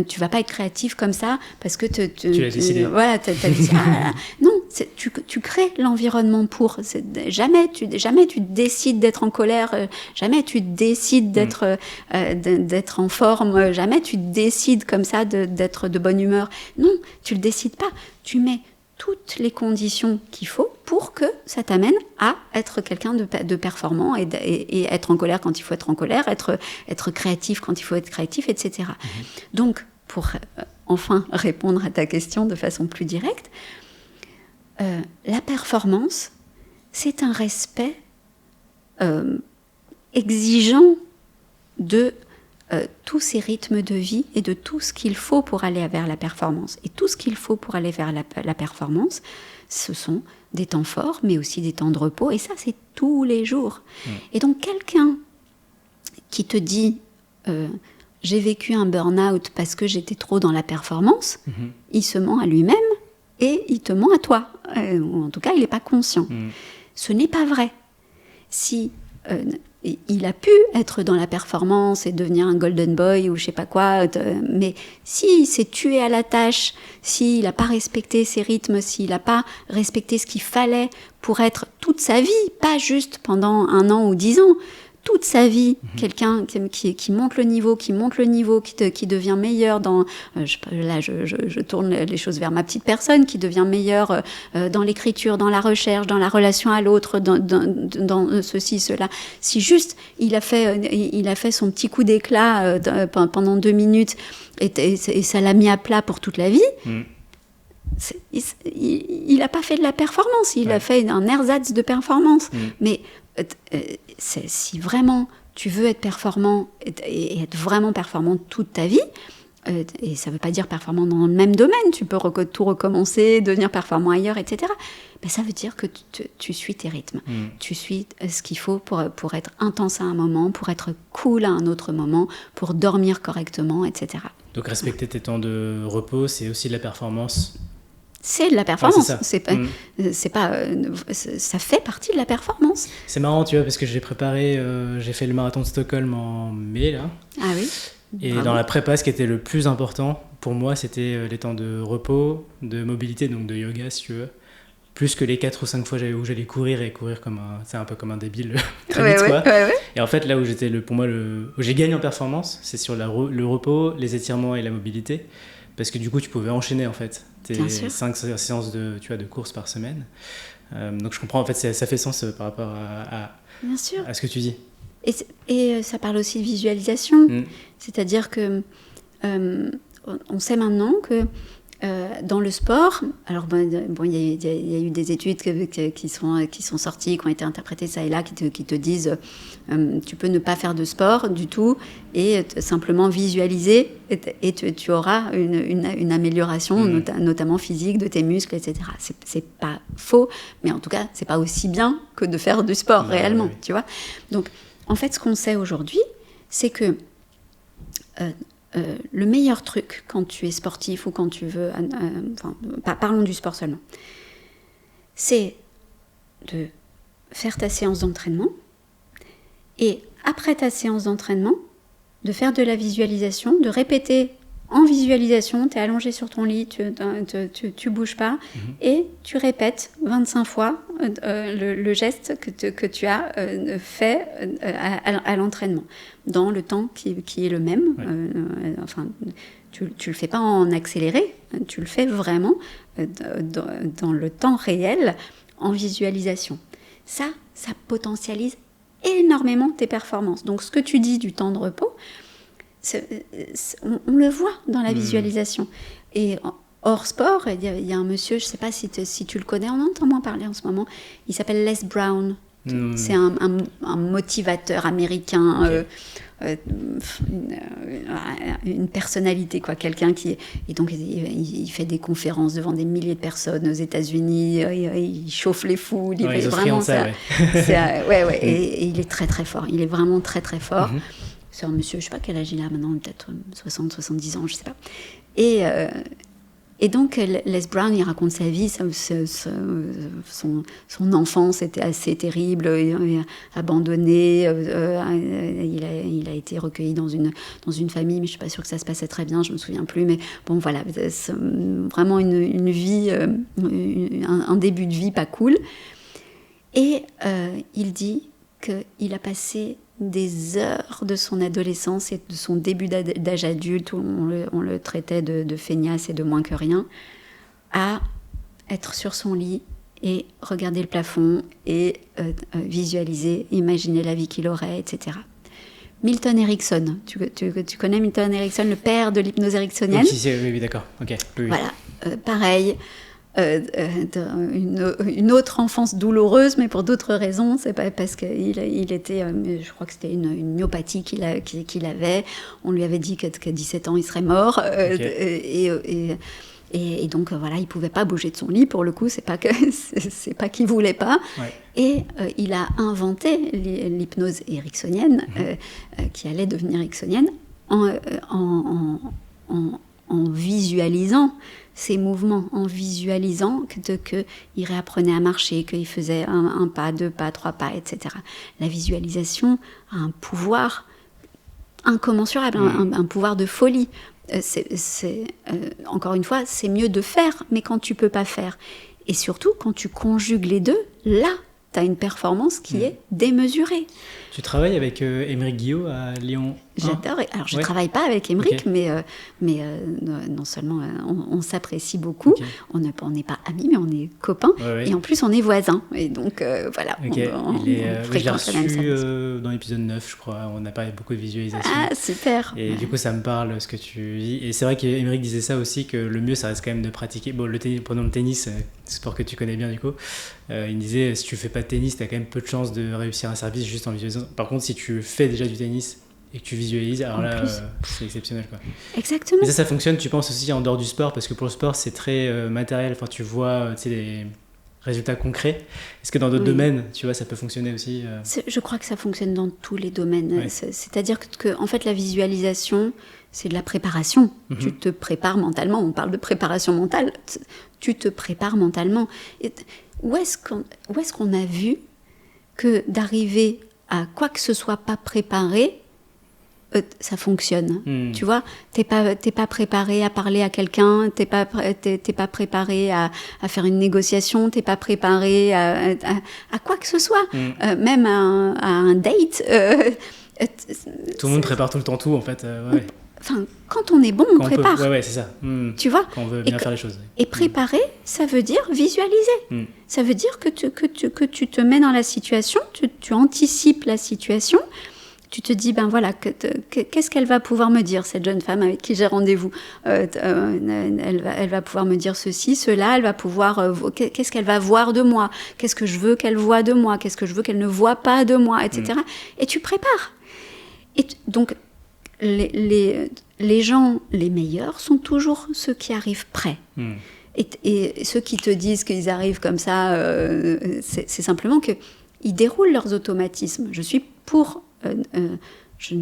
Tu vas pas être créatif comme ça parce que tu l'as décidé. Voilà, t'as décidé. Non, tu crées l'environnement pour. Jamais tu décides d'être en colère, jamais tu décides d'être en forme, jamais tu décides comme ça d'être de bonne humeur. Non, tu le décides pas. Tu mets toutes les conditions qu'il faut pour que ça t'amène à être quelqu'un de performant et être en colère quand il faut être en colère, être créatif quand il faut être créatif, etc. Donc, pour enfin répondre à ta question de façon plus directe, la performance, c'est un respect exigeant de tous ces rythmes de vie et de tout ce qu'il faut pour aller vers la performance. Et tout ce qu'il faut pour aller vers la performance, ce sont des temps forts, mais aussi des temps de repos. Et ça, c'est tous les jours. Et donc, quelqu'un qui te dit j'ai vécu un burn-out parce que j'étais trop dans la performance, il se ment à lui-même et il te ment à toi. Ou en tout cas, il n'est pas conscient. Ce n'est pas vrai. Si... il a pu être dans la performance et devenir un golden boy ou je sais pas quoi, mais s'il s'est tué à la tâche, s'il n'a pas respecté ses rythmes, s'il n'a pas respecté ce qu'il fallait pour être toute sa vie, pas juste pendant 1 an ou 10 ans, toute sa vie, quelqu'un qui monte le niveau, qui devient meilleur dans... je tourne les choses vers ma petite personne, qui devient meilleur dans l'écriture, dans la recherche, dans la relation à l'autre, dans ceci, cela. Si juste il a fait son petit coup d'éclat pendant 2 minutes et ça l'a mis à plat pour toute la vie, il n'a pas fait de la performance, il a fait un ersatz de performance. Mais si vraiment tu veux être performant et être vraiment performant toute ta vie, et ça ne veut pas dire performant dans le même domaine, tu peux tout recommencer, devenir performant ailleurs, etc. Mais ça veut dire que tu suis tes rythmes, tu suis ce qu'il faut pour être intense à un moment, pour être cool à un autre moment, pour dormir correctement, etc. Donc respecter tes temps de repos, c'est aussi de la performance c'est de la performance. Ouais, c'est pas, ça fait partie de la performance. C'est marrant, tu vois, parce que j'ai fait le marathon de Stockholm en mai, là. Ah oui. Et Bravo. dans la prépa, ce qui était le plus important pour moi, c'était les temps de repos, de mobilité, donc de yoga, si tu veux. Plus que les 4 ou 5 fois où j'allais courir comme un peu comme un débile très vite, quoi. Ouais. Et en fait, là où où j'ai gagné en performance, c'est sur le repos, les étirements et la mobilité. Parce que du coup, tu pouvais enchaîner, en fait, tes 5 séances de course par semaine. Donc je comprends, en fait, ça fait sens par rapport Bien sûr. à ce que tu dis. Et ça parle aussi de visualisation. C'est-à-dire que on sait maintenant que dans le sport, alors il y a eu des études qui sont sorties, qui ont été interprétées ça et là, qui te disent tu peux ne pas faire de sport du tout et simplement visualiser et tu auras une amélioration, notamment physique, de tes muscles, etc. C'est pas faux, mais en tout cas, c'est pas aussi bien que de faire du sport réellement, tu vois. Donc, en fait, ce qu'on sait aujourd'hui, c'est que le meilleur truc quand tu es sportif ou quand tu veux... parlons du sport seulement. C'est de faire ta séance d'entraînement et après ta séance d'entraînement, de faire de la visualisation, de répéter en visualisation, tu es allongé sur ton lit, tu bouges pas, et tu répètes 25 fois le geste que tu as fait à l'entraînement, dans le temps qui est le même. Tu le fais pas en accéléré, tu le fais vraiment dans le temps réel, en visualisation. Ça potentialise énormément tes performances. Donc ce que tu dis du temps de repos, on le voit dans la visualisation. Et hors sport, il y a un monsieur, je ne sais pas si tu le connais, on entend moins parler en ce moment, il s'appelle Les Brown. C'est un motivateur américain, une personnalité, quoi, quelqu'un qui... Et donc, il fait des conférences devant des milliers de personnes aux États-Unis, il chauffe les foules, il fait vraiment ça. Et il est très, très fort. Il est vraiment très, très fort. C'est un monsieur, je ne sais pas quel âge il a maintenant, peut-être 60, 70 ans, je ne sais pas. Et donc, Les Brown, il raconte sa vie, son enfance était assez terrible, abandonné, il a été recueilli dans une famille, mais je ne suis pas sûre que ça se passait très bien, je ne me souviens plus, mais bon, voilà, c'est vraiment une vie, un début de vie pas cool. Et il dit qu'il a passé des heures de son adolescence et de son début d'âge adulte, où on le traitait de feignasse et de moins que rien, à être sur son lit et regarder le plafond et visualiser, imaginer la vie qu'il aurait, etc. Milton Erickson, tu connais Milton Erickson, le père de l'hypnose ericksonienne? Oui, d'accord. Okay. Oui. Voilà, pareil. Une autre enfance douloureuse, mais pour d'autres raisons. C'est pas parce qu'il était, je crois que c'était une myopathie qu'il avait. On lui avait dit qu'à 17 ans, il serait mort. Et donc, voilà, il pouvait pas bouger de son lit. Pour le coup, c'est pas qu'il voulait pas. Ouais. Et il a inventé l'hypnose ericksonienne, qui allait devenir ericksonienne, en visualisant ses mouvements, en visualisant qu'il réapprenait à marcher, qu'il faisait un pas, 2 pas, 3 pas, etc. La visualisation a un pouvoir incommensurable, un pouvoir de folie. Encore une fois, c'est mieux de faire, mais quand tu peux pas faire, et surtout quand tu conjugues les deux, là, tu as une performance qui est démesurée. Tu travailles avec Émeric Guillot à Lyon 1. J'adore. Alors, je ne travaille pas avec Émeric, mais non seulement on s'apprécie beaucoup, on n'est pas amis, mais on est copains, et en plus, on est voisins. Et donc, voilà, on je l'ai reçu dans l'épisode 9, je crois. On a parlé beaucoup de visualisation. Ah, super. Et du coup, ça me parle, ce que tu dis. Et c'est vrai qu'Émeric disait ça aussi, que le mieux, ça reste quand même de pratiquer. Bon, prenons le tennis, sport que tu connais bien, du coup. Il me disait, si tu fais pas de tennis, tu as quand même peu de chances de réussir un service juste en visualisant. Par contre, si tu fais déjà du tennis et que tu visualises, alors là, c'est exceptionnel, quoi. Exactement. Et ça fonctionne, tu penses aussi en dehors du sport, parce que pour le sport, c'est très matériel. Enfin, tu vois, tu sais, résultats concrets. Est-ce que dans d'autres domaines, tu vois, ça peut fonctionner aussi Je crois que ça fonctionne dans tous les domaines. Ouais. C'est-à-dire que, en fait, la visualisation, c'est de la préparation. Tu te prépares mentalement. On parle de préparation mentale. Tu te prépares mentalement. Et où est-ce qu'on a vu que d'arriver à quoi que ce soit pas préparé, ça fonctionne. Tu vois, t'es pas préparé à parler à quelqu'un, t'es pas préparé à faire une négociation, t'es pas préparé à quoi que ce soit, même à un date. Tout le monde prépare tout le temps tout, en fait. Ouais. Enfin, quand on est bon, on prépare. Ouais, c'est ça. Tu vois, quand on veut bien faire les choses. Et préparer, ça veut dire visualiser. Ça veut dire que tu te mets dans la situation, tu anticipes la situation. Tu te dis, ben voilà, qu'est-ce qu'elle va pouvoir me dire, cette jeune femme avec qui j'ai rendez-vous elle va pouvoir me dire ceci, cela, elle va pouvoir... qu'est-ce qu'elle va voir de moi? Qu'est-ce que je veux qu'elle voie de moi? Qu'est-ce que je veux qu'elle ne voie pas de moi, etc. Et tu prépares. Et donc, les gens les meilleurs sont toujours ceux qui arrivent prêts. Et ceux qui te disent qu'ils arrivent comme ça, c'est simplement qu'ils déroulent leurs automatismes. Je ne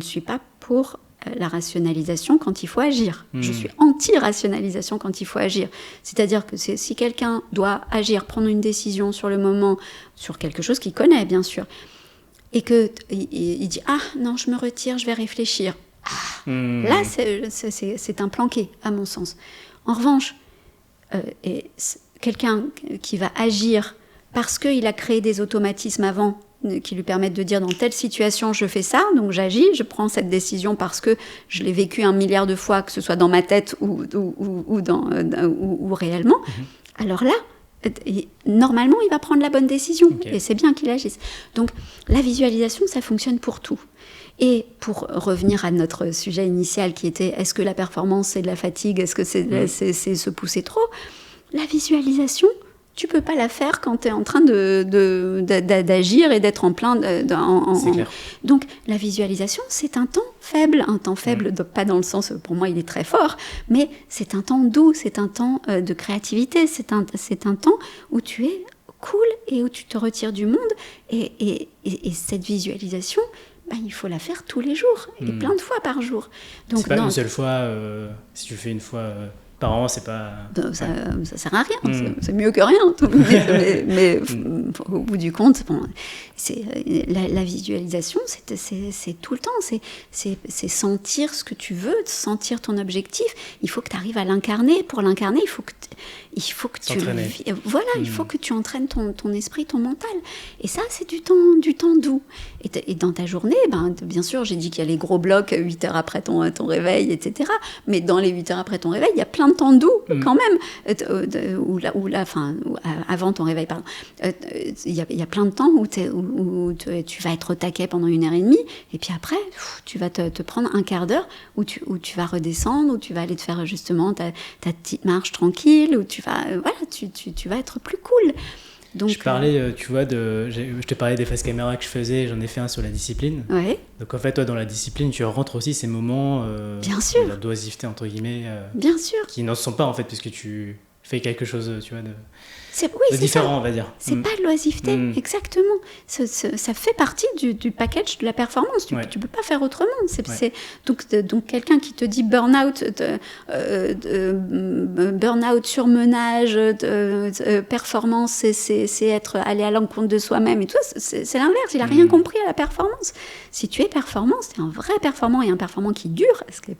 suis pas pour la rationalisation quand il faut agir. Je suis anti-rationalisation quand il faut agir. C'est-à-dire que si quelqu'un doit agir, prendre une décision sur le moment, sur quelque chose qu'il connaît, bien sûr, et qu'il dit « Ah, non, je me retire, je vais réfléchir. » Là, c'est un planqué, à mon sens. En revanche, quelqu'un qui va agir parce qu'il a créé des automatismes avant, qui lui permettent de dire dans telle situation je fais ça, donc j'agis, je prends cette décision parce que je l'ai vécu 1 milliard de fois, que ce soit dans ma tête ou réellement, alors là, normalement il va prendre la bonne décision, et c'est bien qu'il agisse. Donc la visualisation, ça fonctionne pour tout. Et pour revenir à notre sujet initial qui était est-ce que la performance c'est de la fatigue, est-ce que c'est se pousser trop, la visualisation, tu peux pas la faire quand tu es en train d'agir et d'être en plein... C'est clair. Donc, la visualisation, c'est un temps faible. Un temps faible, pas dans le sens, pour moi, il est très fort, mais c'est un temps doux, c'est un temps de créativité, c'est un temps où tu es cool et où tu te retires du monde. Et cette visualisation, il faut la faire tous les jours, et plein de fois par jour. Donc, c'est pas une seule fois, si tu le fais une fois... par an, c'est pas... Ça sert à rien, c'est mieux que rien. Mais au bout du compte, la visualisation, c'est tout le temps. C'est sentir ce que tu veux, sentir ton objectif. Il faut que tu arrives à l'incarner. Pour l'incarner, il faut que tu... Voilà, il faut que tu entraînes ton esprit, ton mental. Et ça, c'est du temps doux. Et dans ta journée, bien sûr, j'ai dit qu'il y a les gros blocs 8 heures après ton réveil, etc. Mais dans les 8 heures après ton réveil, il y a plein de temps doux quand même, avant ton réveil, pardon. Il y a plein de temps où tu vas être au taquet pendant 1h30, et puis après, tu vas te prendre un quart d'heure où tu vas redescendre, où tu vas aller te faire justement ta petite marche tranquille, où tu vas être plus cool. Donc, je parlais, tu vois, je te parlais des phases caméra que je faisais, j'en ai fait un sur la discipline. Ouais. Donc en fait, toi, dans la discipline, tu rentres aussi ces moments bien sûr. de la doisiveté, entre guillemets, bien sûr. qui n'en sont pas, en fait, puisque tu fais quelque chose, tu vois, de ça. différent, on va dire. C'est pas de l'oisiveté, exactement. Ça fait partie du package de la performance. Tu peux pas faire autrement. Donc quelqu'un qui te dit burn-out, surmenage, performance, c'est aller à l'encontre de soi-même et tout. C'est l'inverse. Il a rien compris à la performance. Si tu es performant, c'est un vrai performant et un performant qui dure, ce qui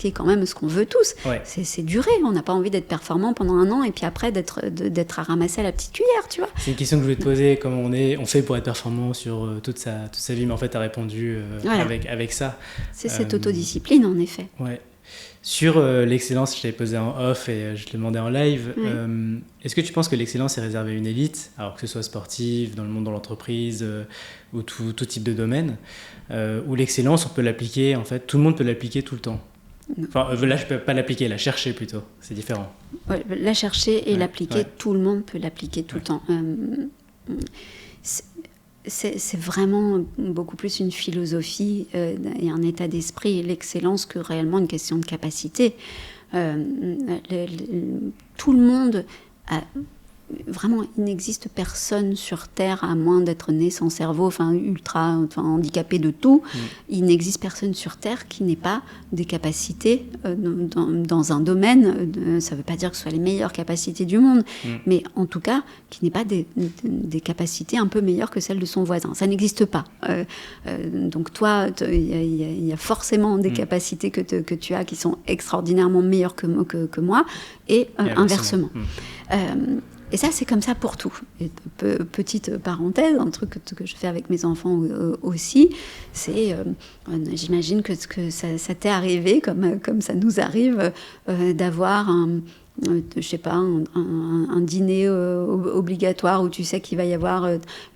est quand même ce qu'on veut tous. Ouais. C'est durer. On n'a pas envie d'être performant pendant 1 an et puis après d'être à ramasser à la petite cuillère, tu vois. C'est une question que je voulais te poser, comment on fait pour être performant sur toute sa vie, mais en fait tu as répondu avec ça. C'est cette autodiscipline, en effet. Ouais. Sur l'excellence, je l'ai posé en off et je l'ai demandé en live. Ouais. Est-ce que tu penses que l'excellence est réservée à une élite, alors que ce soit sportive, dans le monde de l'entreprise ou tout type de domaine, ou l'excellence, on peut l'appliquer, en fait, tout le monde peut l'appliquer tout le temps? Enfin, là, je ne peux pas l'appliquer, la chercher plutôt, c'est différent. Ouais, la chercher et l'appliquer, tout le monde peut l'appliquer tout le temps. C'est vraiment beaucoup plus une philosophie et un état d'esprit, l'excellence, que réellement une question de capacité. Tout le monde vraiment, il n'existe personne sur Terre, à moins d'être né sans cerveau, ultra handicapé de tout. Il n'existe personne sur Terre qui n'ait pas des capacités dans un domaine. Ça ne veut pas dire que ce soit les meilleures capacités du monde, mais en tout cas, qui n'ait pas des capacités un peu meilleures que celles de son voisin. Ça n'existe pas. Donc toi, il y a forcément des capacités que tu as qui sont extraordinairement meilleures que moi, et inversement. Et ça, c'est comme ça pour tout. Et petite parenthèse, un truc que je fais avec mes enfants aussi, c'est, j'imagine que ça t'est arrivé, comme ça nous arrive, d'avoir je sais pas, un dîner obligatoire où tu sais qu'il va y avoir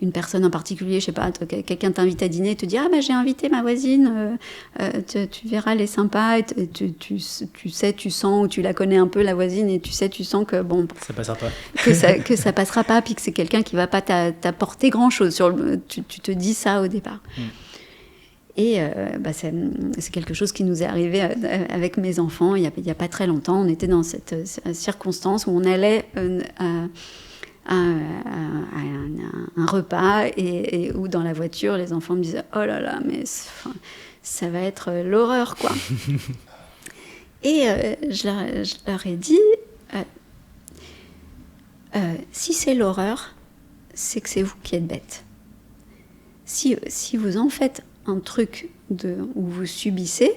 une personne en particulier, je sais pas, quelqu'un t'invite à dîner et te dit « Ah, j'ai invité ma voisine, tu verras, elle est sympa. » Et tu sais, tu sens, ou tu la connais un peu, la voisine, et tu sens que, bon... Ça passera pas. que ça passera pas, puis que c'est quelqu'un qui va pas t'apporter grand-chose. Tu te dis ça au départ. Et c'est quelque chose qui nous est arrivé avec mes enfants il y a pas très longtemps. On était dans cette circonstance où on allait à un repas et où dans la voiture, les enfants me disaient « Oh là là, mais ça va être l'horreur, quoi !» Et je leur ai dit si c'est l'horreur, c'est que c'est vous qui êtes bêtes. Si vous en faites un truc où vous subissez,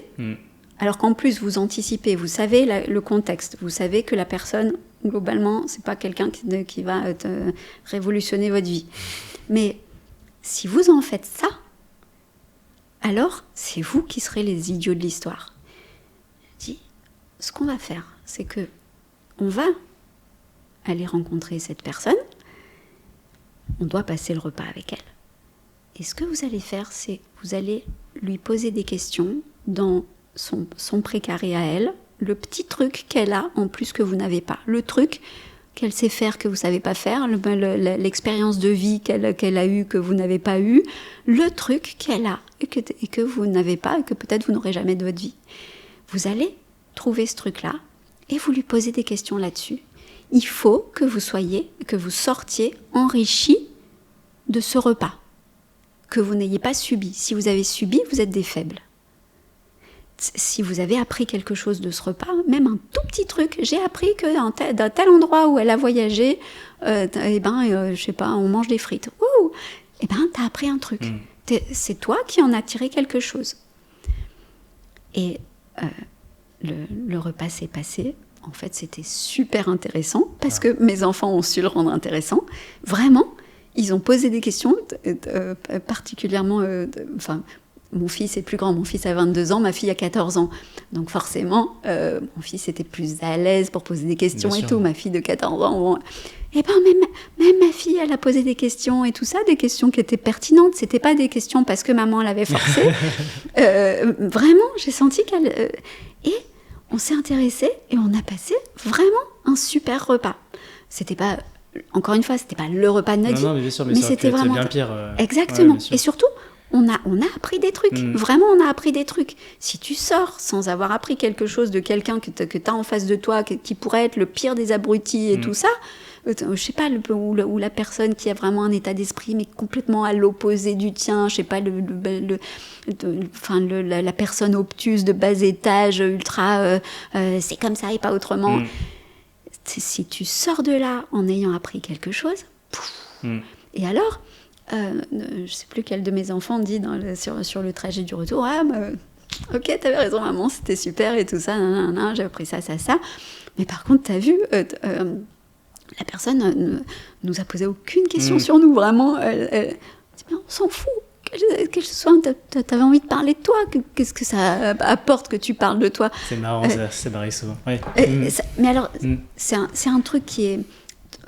alors qu'en plus vous anticipez, vous savez le contexte, vous savez que la personne, globalement, c'est pas quelqu'un qui va révolutionner votre vie. Mais si vous en faites ça, alors c'est vous qui serez les idiots de l'histoire. Je dis, ce qu'on va faire, c'est que on va aller rencontrer cette personne, on doit passer le repas avec elle. Et ce que vous allez faire, c'est vous allez lui poser des questions dans son précaré à elle, le petit truc qu'elle a en plus que vous n'avez pas, le truc qu'elle sait faire que vous ne savez pas faire, l'expérience de vie qu'elle a eue que vous n'avez pas eue, le truc qu'elle a et que vous n'avez pas et que peut-être vous n'aurez jamais de votre vie. Vous allez trouver ce truc-là et vous lui posez des questions là-dessus. Il faut que vous sortiez enrichi de ce repas, que vous n'ayez pas subi. Si vous avez subi, vous êtes des faibles. Si vous avez appris quelque chose de ce repas, même un tout petit truc, j'ai appris que dans tel endroit où elle a voyagé, je sais pas, on mange des frites. Ouh, t'as appris un truc. C'est toi qui en as tiré quelque chose. Et le repas s'est passé. En fait, c'était super intéressant parce que mes enfants ont su le rendre intéressant. Vraiment, ils ont posé des questions particulièrement... mon fils est plus grand, mon fils a 22 ans, ma fille a 14 ans. Donc forcément, mon fils était plus à l'aise pour poser des questions et tout. Ma fille de 14 ans, même ma fille, elle a posé des questions et tout ça, des questions qui étaient pertinentes. C'était pas des questions parce que maman l'avait forcée. Vraiment, j'ai senti qu'elle... et on s'est intéressés et on a passé vraiment un super repas. C'était pas... Encore une fois, c'était pas le repas de notre vie. Non, mais bien sûr, mais c'était vraiment bien pire. Exactement. Ouais, et surtout, on a appris des trucs. Vraiment, on a appris des trucs. Si tu sors sans avoir appris quelque chose de quelqu'un que tu as en face de toi, qui pourrait être le pire des abrutis et tout ça, je sais pas, ou la personne qui a vraiment un état d'esprit mais complètement à l'opposé du tien, je sais pas, la personne obtuse de bas étage, ultra, c'est comme ça et pas autrement. Si tu sors de là en ayant appris quelque chose, et alors, je sais plus quel de mes enfants dit sur le trajet du retour, ok, t'avais raison maman, c'était super et tout ça, j'ai appris ça, mais par contre t'as vu, la personne nous a posé aucune question sur nous, vraiment, elle dit, mais on s'en fout, que ce soit, t'avais envie de parler de toi, qu'est-ce que ça apporte que tu parles de toi. C'est marrant, ça m'arrive souvent. Ouais. Mais alors, c'est un truc qui est...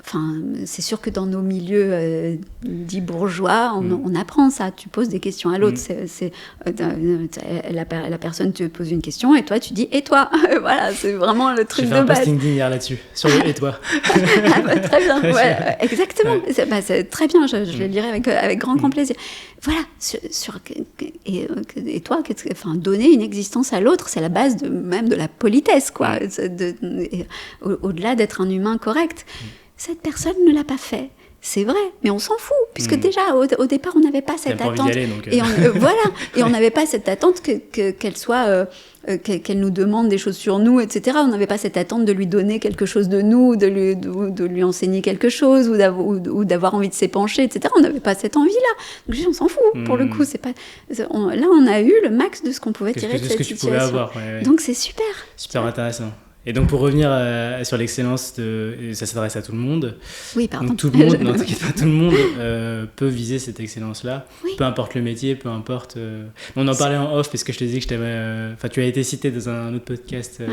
Enfin, c'est sûr que dans nos milieux dits bourgeois, on apprend ça. Tu poses des questions à l'autre. La personne te pose une question et toi, tu dis « et toi ?» Voilà, c'est vraiment le truc de base. J'ai fait un posting hier là-dessus, sur le « et toi ?» Très bien, ouais, exactement. Ouais. C'est très bien, je le lirai avec grand plaisir. Voilà, et toi, donner une existence à l'autre, c'est la base même de la politesse, quoi. Au-delà d'être un humain correct. cette personne ne l'a pas fait. C'est vrai, mais on s'en fout, puisque déjà au départ on n'avait pas cette attente. Et on n'avait pas cette attente qu'elle soit, qu'elle nous demande des choses sur nous, etc. On n'avait pas cette attente de lui donner quelque chose de nous, de lui enseigner quelque chose, ou d'avoir envie de s'épancher, etc. On n'avait pas cette envie-là. Donc on s'en fout. Pour le coup, c'est pas. Là, on a eu le max de ce qu'on pouvait tirer de cette situation. Avoir, Donc c'est super. Super intéressant. Et donc pour revenir sur l'excellence, ça s'adresse à tout le monde. Oui, pardon. Donc tout le monde, non, t'inquiète pas, tout le monde peut viser cette excellence-là, peu importe le métier, peu importe. On en parlait en off parce que je te disais que tu as été cité dans un autre podcast.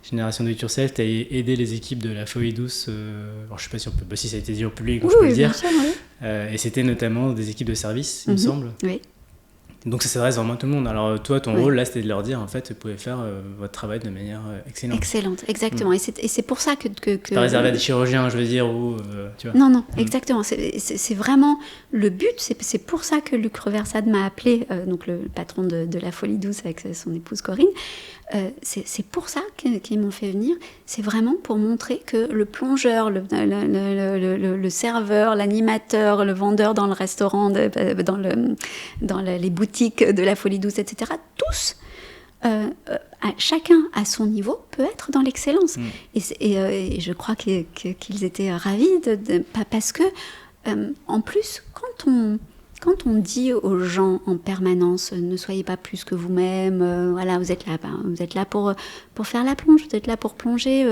Génération Do It Yourself, tu as aidé les équipes de la Folie Douce. Alors je sais pas si on peut, si ça a été dit en public, je peux le dire. Bien sûr, oui. Et c'était notamment des équipes de service, il me semble. Oui. Donc ça s'adresse vraiment à tout le monde. Alors toi, ton rôle là, c'était de leur dire en fait, vous pouvez faire votre travail de manière excellente. Excellente, exactement. Et c'est pour ça que pas réservé à des chirurgiens, je veux dire, ou tu vois. Non, exactement. C'est vraiment le but. C'est pour ça que Luc Reversade m'a appelé, donc le patron de la Folie Douce avec son épouse Corinne. C'est pour ça qu'ils m'ont fait venir. C'est vraiment pour montrer que le plongeur, le serveur, l'animateur, le vendeur dans le restaurant, dans les boutiques de la Folie Douce, etc., tous, chacun à son niveau, peut être dans l'excellence. Et je crois qu'ils étaient ravis, parce que, en plus, quand on dit aux gens en permanence, ne soyez pas plus que vous-même, voilà, vous êtes là pour faire la plonge, vous êtes là pour plonger,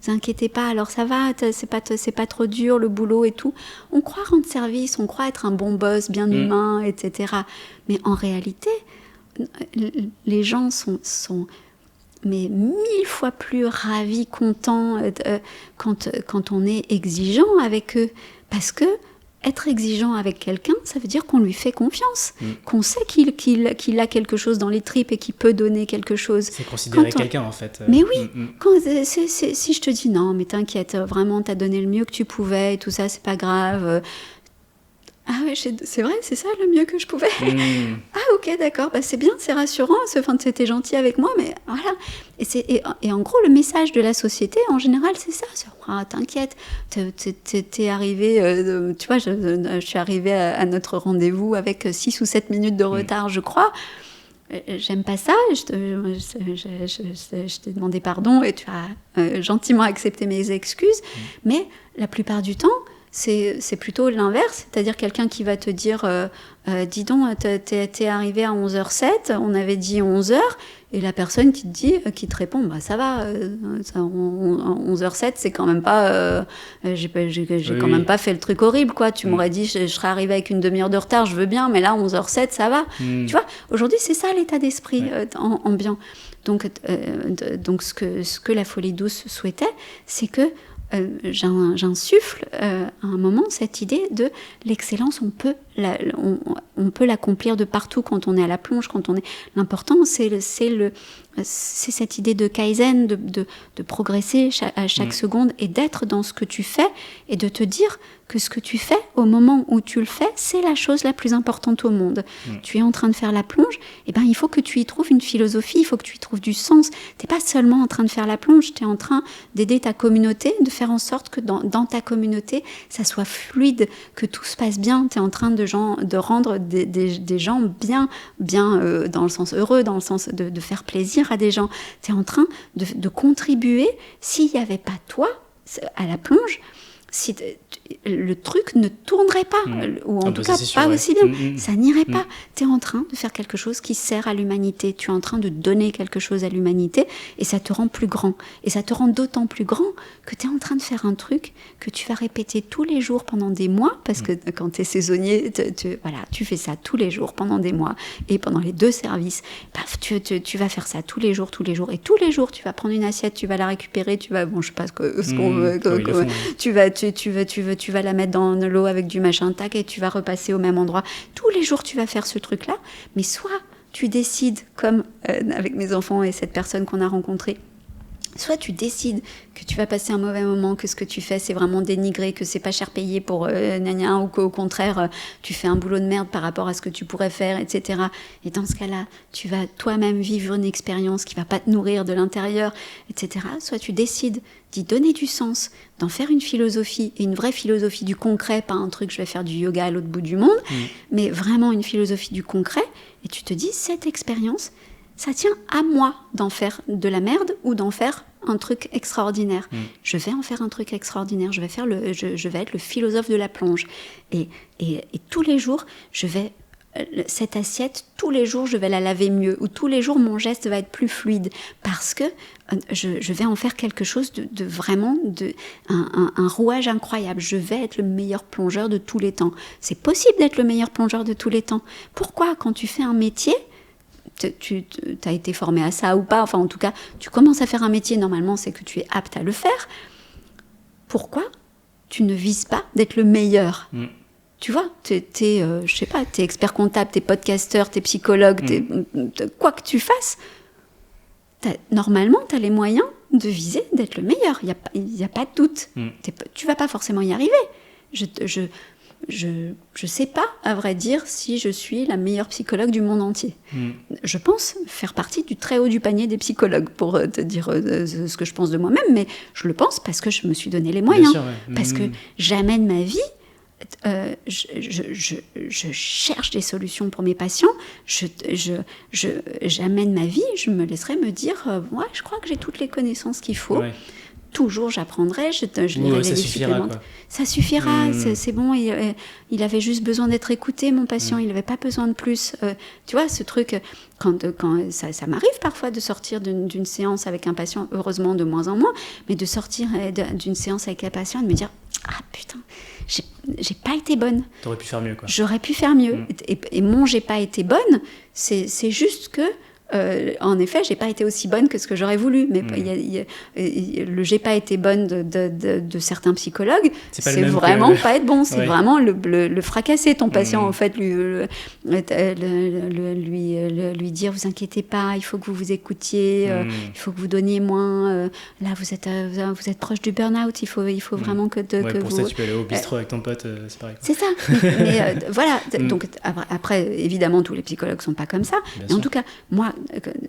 vous inquiétez pas, alors ça va, c'est pas trop dur le boulot et tout. On croit rendre service, on croit être un bon boss, bien humain, etc. Mais en réalité, les gens sont mais 1000 fois plus ravis, contents quand on est exigeant avec eux, parce que être exigeant avec quelqu'un, ça veut dire qu'on lui fait confiance, qu'on sait qu'il a quelque chose dans les tripes et qu'il peut donner quelque chose. C'est considérer quelqu'un, en fait. Mais oui, si je te dis non, mais t'inquiète, vraiment, t'as donné le mieux que tu pouvais et tout ça, c'est pas grave. Ah ouais, c'est vrai, c'est ça le mieux que je pouvais. Ah ok, d'accord, c'est bien, c'est rassurant, t'es gentil avec moi, mais voilà. Et en gros, le message de la société, en général, c'est ça. T'inquiète, t'es arrivé, tu vois, je suis arrivée à notre rendez-vous avec 6 ou 7 minutes de retard, je crois. J'aime pas ça, je t'ai demandé pardon et tu as gentiment accepté mes excuses, mais la plupart du temps, c'est plutôt l'inverse, c'est-à-dire quelqu'un qui va te dire dis donc, t'es arrivé à 11h07, on avait dit 11h, et la personne qui te répond ça va, 11h07, c'est quand même pas j'ai quand même pas fait le truc horrible, quoi. Tu m'aurais dit je serais arrivé avec une demi-heure de retard, je veux bien, mais là 11h07, ça va. Tu vois, aujourd'hui c'est ça l'état d'esprit ambiant. Donc ce que la Folie Douce souhaitait, c'est que j'insuffle à un moment cette idée de l'excellence. On peut l'accomplir de partout quand on est à la plonge, l'important c'est cette idée de Kaizen, de progresser à chaque seconde et d'être dans ce que tu fais et de te dire que ce que tu fais au moment où tu le fais, c'est la chose la plus importante au monde. Tu es en train de faire la plonge, il faut que tu y trouves une philosophie, il faut que tu y trouves du sens. Tu n'es pas seulement en train de faire la plonge, tu es en train d'aider ta communauté, de faire en sorte que dans ta communauté, ça soit fluide, que tout se passe bien. Tu es en train de rendre des gens bien dans le sens heureux, dans le sens de faire plaisir à des gens. Tu es en train de contribuer. S'il n'y avait pas toi à la plonge, si le truc ne tournerait pas, ou en tout cas pas aussi bien, ça n'irait pas. Tu es en train de faire quelque chose qui sert à l'humanité, tu es en train de donner quelque chose à l'humanité, et ça te rend plus grand. Et ça te rend d'autant plus grand que tu es en train de faire un truc que tu vas répéter tous les jours pendant des mois, parce que quand tu es saisonnier, tu fais ça tous les jours pendant des mois, et pendant les 2 services, tu vas faire ça tous les jours, et tous les jours tu vas prendre une assiette, tu vas la récupérer, je sais pas ce qu'on veut, tu vas la mettre dans l'eau avec du machin, tac, et tu vas repasser au même endroit. Tous les jours, tu vas faire ce truc-là. Mais soit tu décides, comme avec mes enfants et cette personne qu'on a rencontrée, Soit tu décides que tu vas passer un mauvais moment, que ce que tu fais c'est vraiment dénigré, que c'est pas cher payé pour ou qu'au contraire tu fais un boulot de merde par rapport à ce que tu pourrais faire, etc. Et dans ce cas-là, tu vas toi-même vivre une expérience qui va pas te nourrir de l'intérieur, etc. Soit tu décides d'y donner du sens, d'en faire une philosophie, et une vraie philosophie du concret, pas un truc je vais faire du yoga à l'autre bout du monde, mais vraiment une philosophie du concret, et tu te dis cette expérience, ça tient à moi d'en faire de la merde ou d'en faire un truc extraordinaire. Je vais en faire un truc extraordinaire. Je vais être le philosophe de la plonge. Et tous les jours, cette assiette, tous les jours, je vais la laver mieux. Ou tous les jours, mon geste va être plus fluide. Parce que je vais en faire quelque chose de vraiment un rouage incroyable. Je vais être le meilleur plongeur de tous les temps. C'est possible d'être le meilleur plongeur de tous les temps. Pourquoi, quand tu fais un métier, tu as été formé à ça ou pas, enfin en tout cas, tu commences à faire un métier, normalement c'est que tu es apte à le faire. Pourquoi tu ne vises pas d'être le meilleur? Tu vois, je sais pas, t'es expert comptable, t'es podcasteur, t'es psychologue, quoi que tu fasses, normalement t'as les moyens de viser d'être le meilleur, il y a pas de doute. Tu vas pas forcément y arriver. Je sais pas, à vrai dire, si je suis la meilleure psychologue du monde entier. Je pense faire partie du très haut du panier des psychologues, pour te dire ce que je pense de moi-même, mais je le pense parce que je me suis donné les moyens. Bien sûr, ouais. Parce que jamais de ma vie, je cherche des solutions pour mes patients. Jamais de ma vie, je me laisserai me dire ouais, je crois que j'ai toutes les connaissances qu'il faut. Ouais. Toujours j'apprendrai, je lirai les livres supplémentaires. Ça suffira, c'est bon, il avait juste besoin d'être écouté, mon patient, il n'avait pas besoin de plus. Tu vois, ce truc, quand ça m'arrive parfois de sortir d'une séance avec un patient, heureusement de moins en moins, mais de sortir d'une séance avec un patient et de me dire « Ah putain, j'ai pas été bonne. » T'aurais pu faire mieux, quoi. J'aurais pu faire mieux. Et mon « j'ai pas été bonne », c'est juste que en effet, j'ai pas été aussi bonne que ce que j'aurais voulu. Mais le j'ai pas été bonne de certains psychologues, c'est vraiment pas être bon. C'est vraiment le fracasser ton patient, en fait, lui dire vous inquiétez pas, il faut que vous vous écoutiez, il faut que vous donniez moins. Là, vous êtes proche du burn-out, il faut vraiment que pour ça, tu peux aller au bistrot avec ton pote, c'est pareil. C'est ça. Mais voilà. Donc après, évidemment, tous les psychologues sont pas comme ça. Mais en tout cas, moi,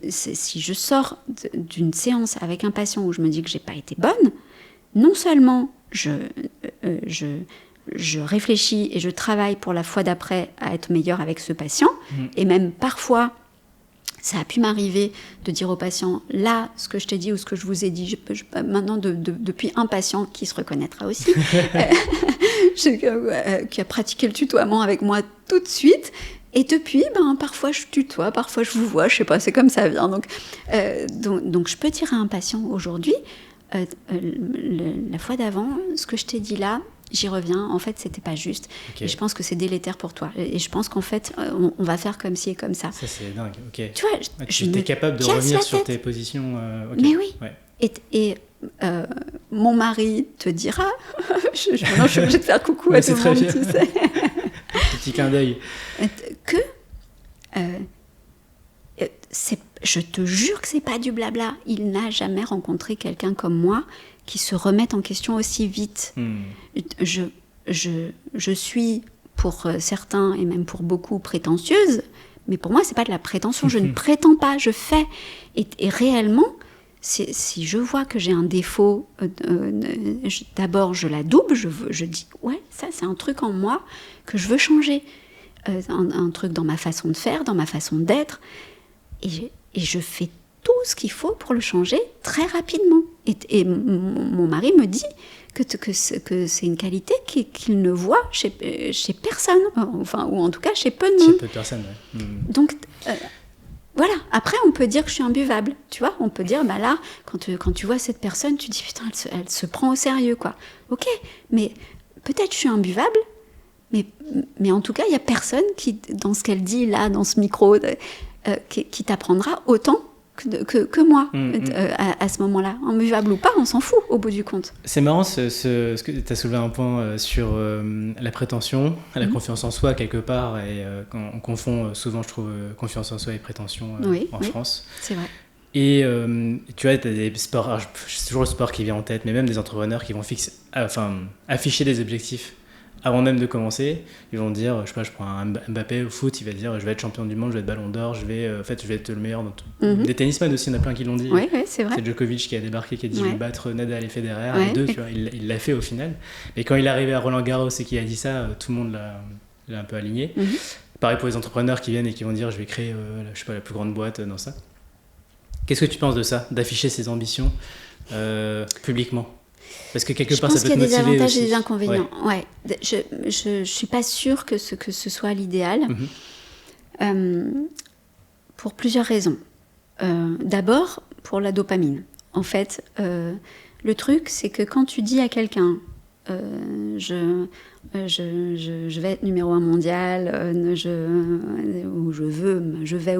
si je sors d'une séance avec un patient où je me dis que j'ai pas été bonne, non seulement je réfléchis et je travaille pour la fois d'après à être meilleure avec ce patient, et même parfois ça a pu m'arriver de dire au patient là, ce que je t'ai dit ou ce que je vous ai dit, maintenant depuis un patient qui se reconnaîtra aussi, qui a pratiqué le tutoiement avec moi tout de suite. Et depuis, parfois je tutoie, parfois je vous vois, je sais pas, c'est comme ça vient. Donc je peux dire à un patient aujourd'hui, la fois d'avant, ce que je t'ai dit là, j'y reviens, en fait c'était pas juste. Okay. Et je pense que c'est délétère pour toi. Et je pense qu'en fait, on va faire comme ci et comme ça. Ça c'est dingue, ok. Tu vois, tu es capable de revenir sur tes positions. Okay. Mais oui. Ouais. Et mon mari te dira, maintenant je suis obligée de faire coucou à tout le monde, tu sais. Petit clin d'œil. Que je te jure que c'est pas du blabla. Il n'a jamais rencontré quelqu'un comme moi qui se remette en question aussi vite. Je suis pour certains et même pour beaucoup prétentieuse, mais pour moi c'est pas de la prétention. Je ne prétends pas, je fais. Et réellement, si je vois que j'ai un défaut, d'abord je la double, je dis ouais, ça c'est un truc en moi que je veux changer, un truc dans ma façon de faire, dans ma façon d'être, et je fais tout ce qu'il faut pour le changer très rapidement. Et mon mari me dit que c'est une qualité qu'il ne voit chez personne, enfin, ou en tout cas chez peu de monde. Chez peu de personnes, ouais. Donc voilà, après on peut dire que je suis imbuvable, tu vois, on peut dire, là, quand tu vois cette personne, tu dis, putain, elle se prend au sérieux, quoi. Ok, mais peut-être je suis imbuvable, mais en tout cas, il n'y a personne qui, dans ce qu'elle dit là, dans ce micro, qui t'apprendra autant que moi, à ce moment-là. Imbuvable ou pas, on s'en fout, au bout du compte. C'est marrant, ce que tu as soulevé un point sur la prétention, la confiance en soi, quelque part, et on confond souvent, je trouve, confiance en soi et prétention en France. C'est vrai. Et tu vois, tu as des sports, alors, c'est toujours le sport qui vient en tête, mais même des entrepreneurs qui vont afficher des objectifs avant même de commencer. Ils vont dire, je sais pas, je prends un Mbappé au foot, il va dire je vais être champion du monde, je vais être ballon d'or, je vais être le meilleur dans tout. Des tennisman aussi, il y en a plein qui l'ont dit. Oui, c'est vrai. C'est Djokovic qui a débarqué, qui a dit je vais battre Nadal et Federer, Ouais. les deux, tu vois, il l'a fait au final. Mais quand il est arrivé à Roland Garros et qu'il a dit ça, tout le monde l'a un peu aligné. Pareil pour les entrepreneurs qui viennent et qui vont dire je vais créer je sais pas, la plus grande boîte dans ça. Qu'est-ce que tu penses de ça, d'afficher ses ambitions publiquement? Parce que quelque part, ça peut te motiver aussi. Je pense qu'il y a des avantages et des inconvénients. Ouais. Je suis pas sûre que ce soit l'idéal. Pour plusieurs raisons. D'abord, pour la dopamine. En fait, le truc, c'est que quand tu dis à quelqu'un je vais être numéro 1 mondial, je vais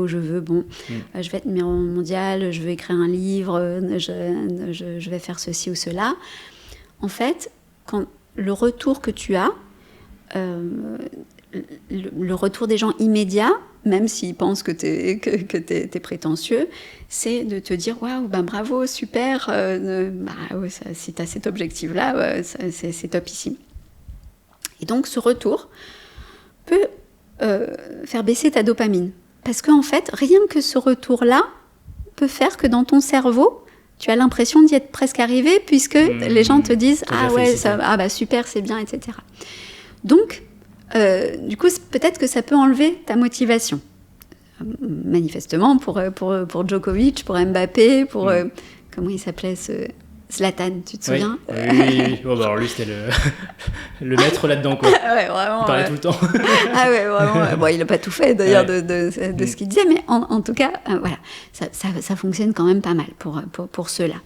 être numéro 1 mondial, je vais écrire un livre, je vais faire ceci ou cela. En fait, quand le retour que tu as, le retour des gens immédiat, même s'ils pensent que t'es prétentieux, c'est de te dire waouh, ben bravo, super, si tu as cet objectif-là, c'est topissime. Et donc ce retour peut faire baisser ta dopamine. Parce qu'en fait, rien que ce retour-là peut faire que dans ton cerveau, tu as l'impression d'y être presque arrivé, puisque les gens te disent ah ouais, super, c'est bien, etc. Donc, du coup, peut-être que ça peut enlever ta motivation. Manifestement, pour Djokovic, pour Mbappé, pour... comment il s'appelait Zlatan, tu te souviens? Oui. Bon, bah, alors lui, c'était le maître là-dedans, quoi. Ouais, vraiment. Il parlait tout le temps. Ah ouais, vraiment. Bon, il n'a pas tout fait, d'ailleurs, de ce qu'il disait, mais en tout cas, voilà, ça fonctionne quand même pas mal pour ceux-là.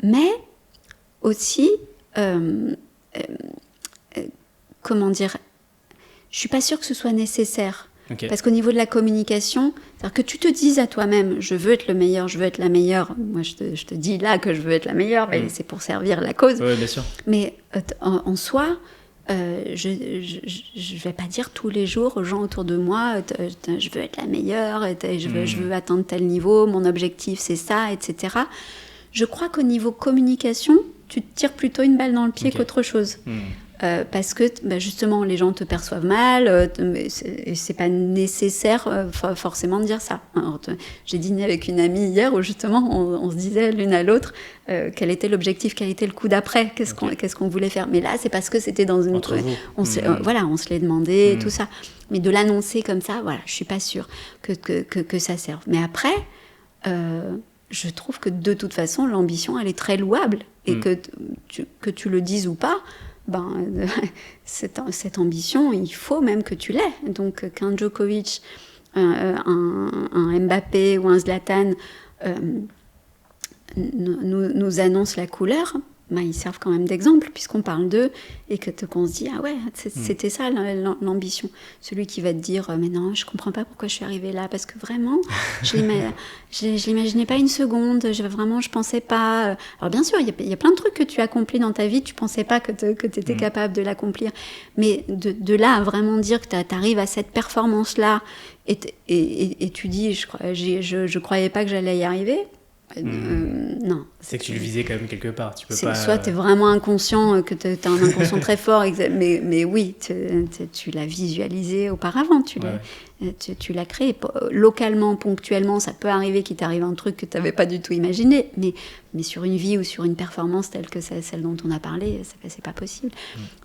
Mais aussi... comment dire, je suis pas sûre que ce soit nécessaire. Okay. Parce qu'au niveau de la communication, c'est-à-dire que tu te dises à toi-même, je veux être le meilleur, je veux être la meilleure. Moi, je te dis là que je veux être la meilleure, mais c'est pour servir la cause. Oui, bien sûr. Mais en soi, je vais pas dire tous les jours aux gens autour de moi, je veux être la meilleure, je veux atteindre tel niveau, mon objectif c'est ça, etc. Je crois qu'au niveau communication, tu te tires plutôt une balle dans le pied qu'autre chose. Parce que justement les gens te perçoivent mal, c'est pas nécessaire forcément de dire ça. Alors, j'ai dîné avec une amie hier où justement on se disait l'une à l'autre quel était l'objectif, quel était le coup d'après, qu'est-ce qu'on voulait faire. Mais là c'est parce que c'était dans une... on se l'est demandé, tout ça. Mais de l'annoncer comme ça, voilà, je suis pas sûre que ça serve. Mais après, je trouve que de toute façon l'ambition elle est très louable et que tu le dises ou pas, cette ambition, il faut même que tu l'aies. Donc qu'un Djokovic, un Mbappé ou un Zlatan nous annonce la couleur, ils servent quand même d'exemple puisqu'on parle d'eux et qu'on se dit ah ouais, c'était ça l'ambition. Celui qui va te dire mais non, je comprends pas pourquoi je suis arrivée là, parce que vraiment je l'imaginais pas une seconde, je pensais pas. Alors bien sûr il y a plein de trucs que tu accomplis dans ta vie, tu pensais pas que tu étais capable de l'accomplir, mais de là à vraiment dire que tu arrives à cette performance là et tu dis je croyais pas que j'allais y arriver. Non. C'est que tu le visais quand même quelque part. Tu peux pas... Soit tu es vraiment inconscient, que tu as un inconscient très fort, mais oui, tu l'as visualisé auparavant, tu l'as créé. Localement, ponctuellement, ça peut arriver qu'il t'arrive un truc que tu n'avais pas du tout imaginé, mais sur une vie ou sur une performance telle que celle dont on a parlé, c'est pas possible.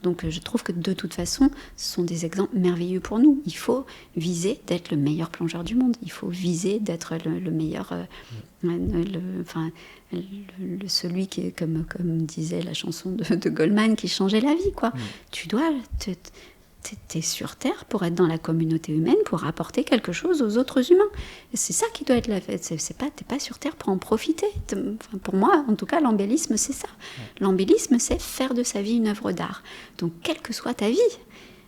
Donc je trouve que de toute façon, ce sont des exemples merveilleux pour nous. Il faut viser d'être le meilleur plongeur du monde. Il faut viser d'être le meilleur... celui qui est comme disait la chanson de Goldman, qui changeait la vie, quoi. Tu dois t'es sur Terre pour être dans la communauté humaine, pour apporter quelque chose aux autres humains. Et c'est ça qui doit être la fête. T'es pas sur Terre pour en profiter. Pour moi, en tout cas, l'embellisme, c'est ça. L'embellisme, c'est faire de sa vie une œuvre d'art. Donc, quelle que soit ta vie,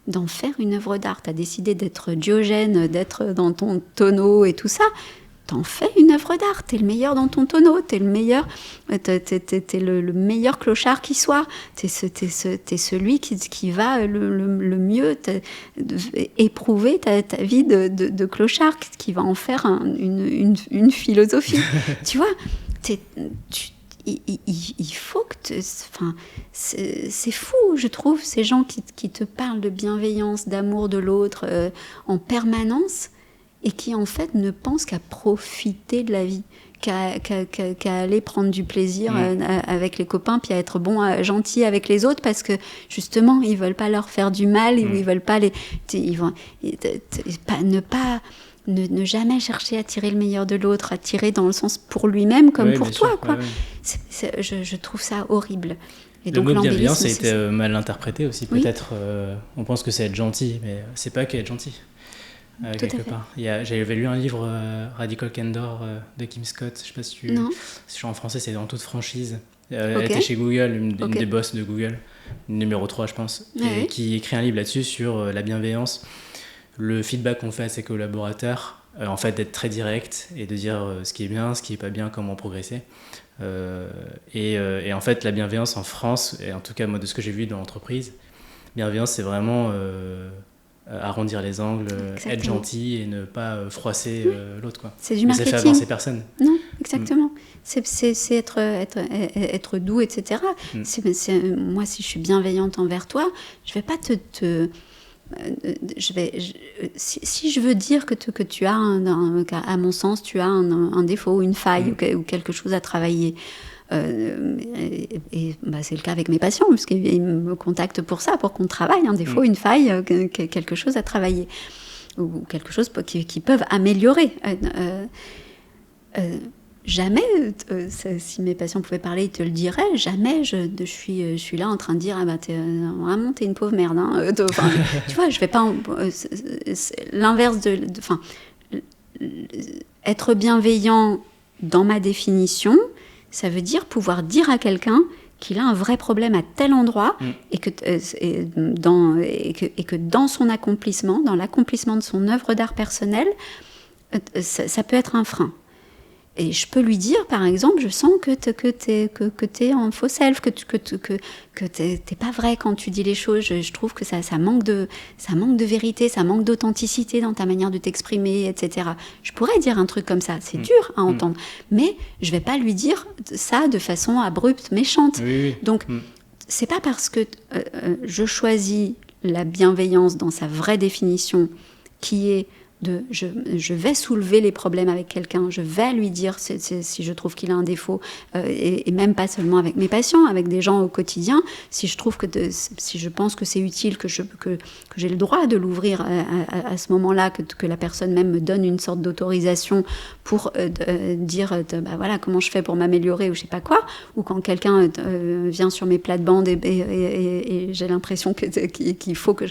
d'en faire une œuvre d'art. T'as décidé d'être Diogène, d'être dans ton tonneau et tout ça. t'en fais une œuvre d'art. T'es le meilleur dans ton tonneau, t'es le meilleur, t'es le meilleur clochard qui soit. T'es celui qui va le mieux éprouver ta vie de clochard, qui va en faire une philosophie. Tu vois, il faut que... c'est fou, je trouve, ces gens qui te parlent de bienveillance, d'amour de l'autre en permanence, et qui en fait ne pensent qu'à profiter de la vie, qu'à aller prendre du plaisir avec les copains, puis à être gentil avec les autres, parce que justement ils veulent pas leur faire du mal, ou ils veulent pas ne jamais chercher à tirer le meilleur de l'autre, à tirer dans le sens pour lui-même comme pour toi, quoi. Je trouve ça horrible. Et le mot bienveillance a été mal interprété aussi, peut-être. On pense que c'est être gentil, mais c'est pas qu'être gentil. Quelque part. J'avais lu un livre, Radical Candor, de Kim Scott. Je sais pas si si en français, c'est En toute franchise. Elle était chez Google, une des boss de Google, numéro 3, je pense, et qui écrit un livre là-dessus sur la bienveillance, le feedback qu'on fait à ses collaborateurs, en fait, d'être très direct et de dire ce qui est bien, ce qui est pas bien, comment progresser. Et en fait, la bienveillance en France, et en tout cas, moi, de ce que j'ai vu dans l'entreprise, bienveillance, c'est vraiment arrondir les angles, être gentil et ne pas froisser l'autre, quoi. C'est du marketing. Mais ça fait avancer personne. Non, exactement. C'est être doux, etc. Moi, si je suis bienveillante envers toi, je vais pas si je veux dire que tu as, à mon sens, tu as un défaut, une faille ou quelque chose à travailler, et c'est le cas avec mes patients, parce qu'ils me contactent pour ça, pour qu'on travaille un défaut, une faille, quelque chose à travailler, ou quelque chose qui peuvent améliorer. Jamais, si mes patients pouvaient parler, ils te le diraient, jamais je suis là en train de dire vraiment t'es une pauvre merde, hein. Tu vois, je vais pas l'inverse être bienveillant dans ma définition, ça veut dire pouvoir dire à quelqu'un qu'il a un vrai problème à tel endroit et que dans son accomplissement, dans l'accomplissement de son œuvre d'art personnelle, ça peut être un frein. Et je peux lui dire, par exemple, je sens que t'es en faux self, que t'es pas vrai quand tu dis les choses. Je trouve que ça manque de vérité, ça manque d'authenticité dans ta manière de t'exprimer, etc. Je pourrais dire un truc comme ça, c'est dur à entendre, mais je vais pas lui dire ça de façon abrupte, méchante. Oui. Donc, c'est pas parce que je choisis la bienveillance dans sa vraie définition, qui est je vais soulever les problèmes avec quelqu'un, je vais lui dire si je trouve qu'il a un défaut, et même pas seulement avec mes patients, avec des gens au quotidien, si je pense que c'est utile, que j'ai le droit de l'ouvrir à ce moment-là, que la personne même me donne une sorte d'autorisation pour dire voilà comment je fais pour m'améliorer ou je sais pas quoi, ou quand quelqu'un vient sur mes plates-bandes et j'ai l'impression qu'il faut que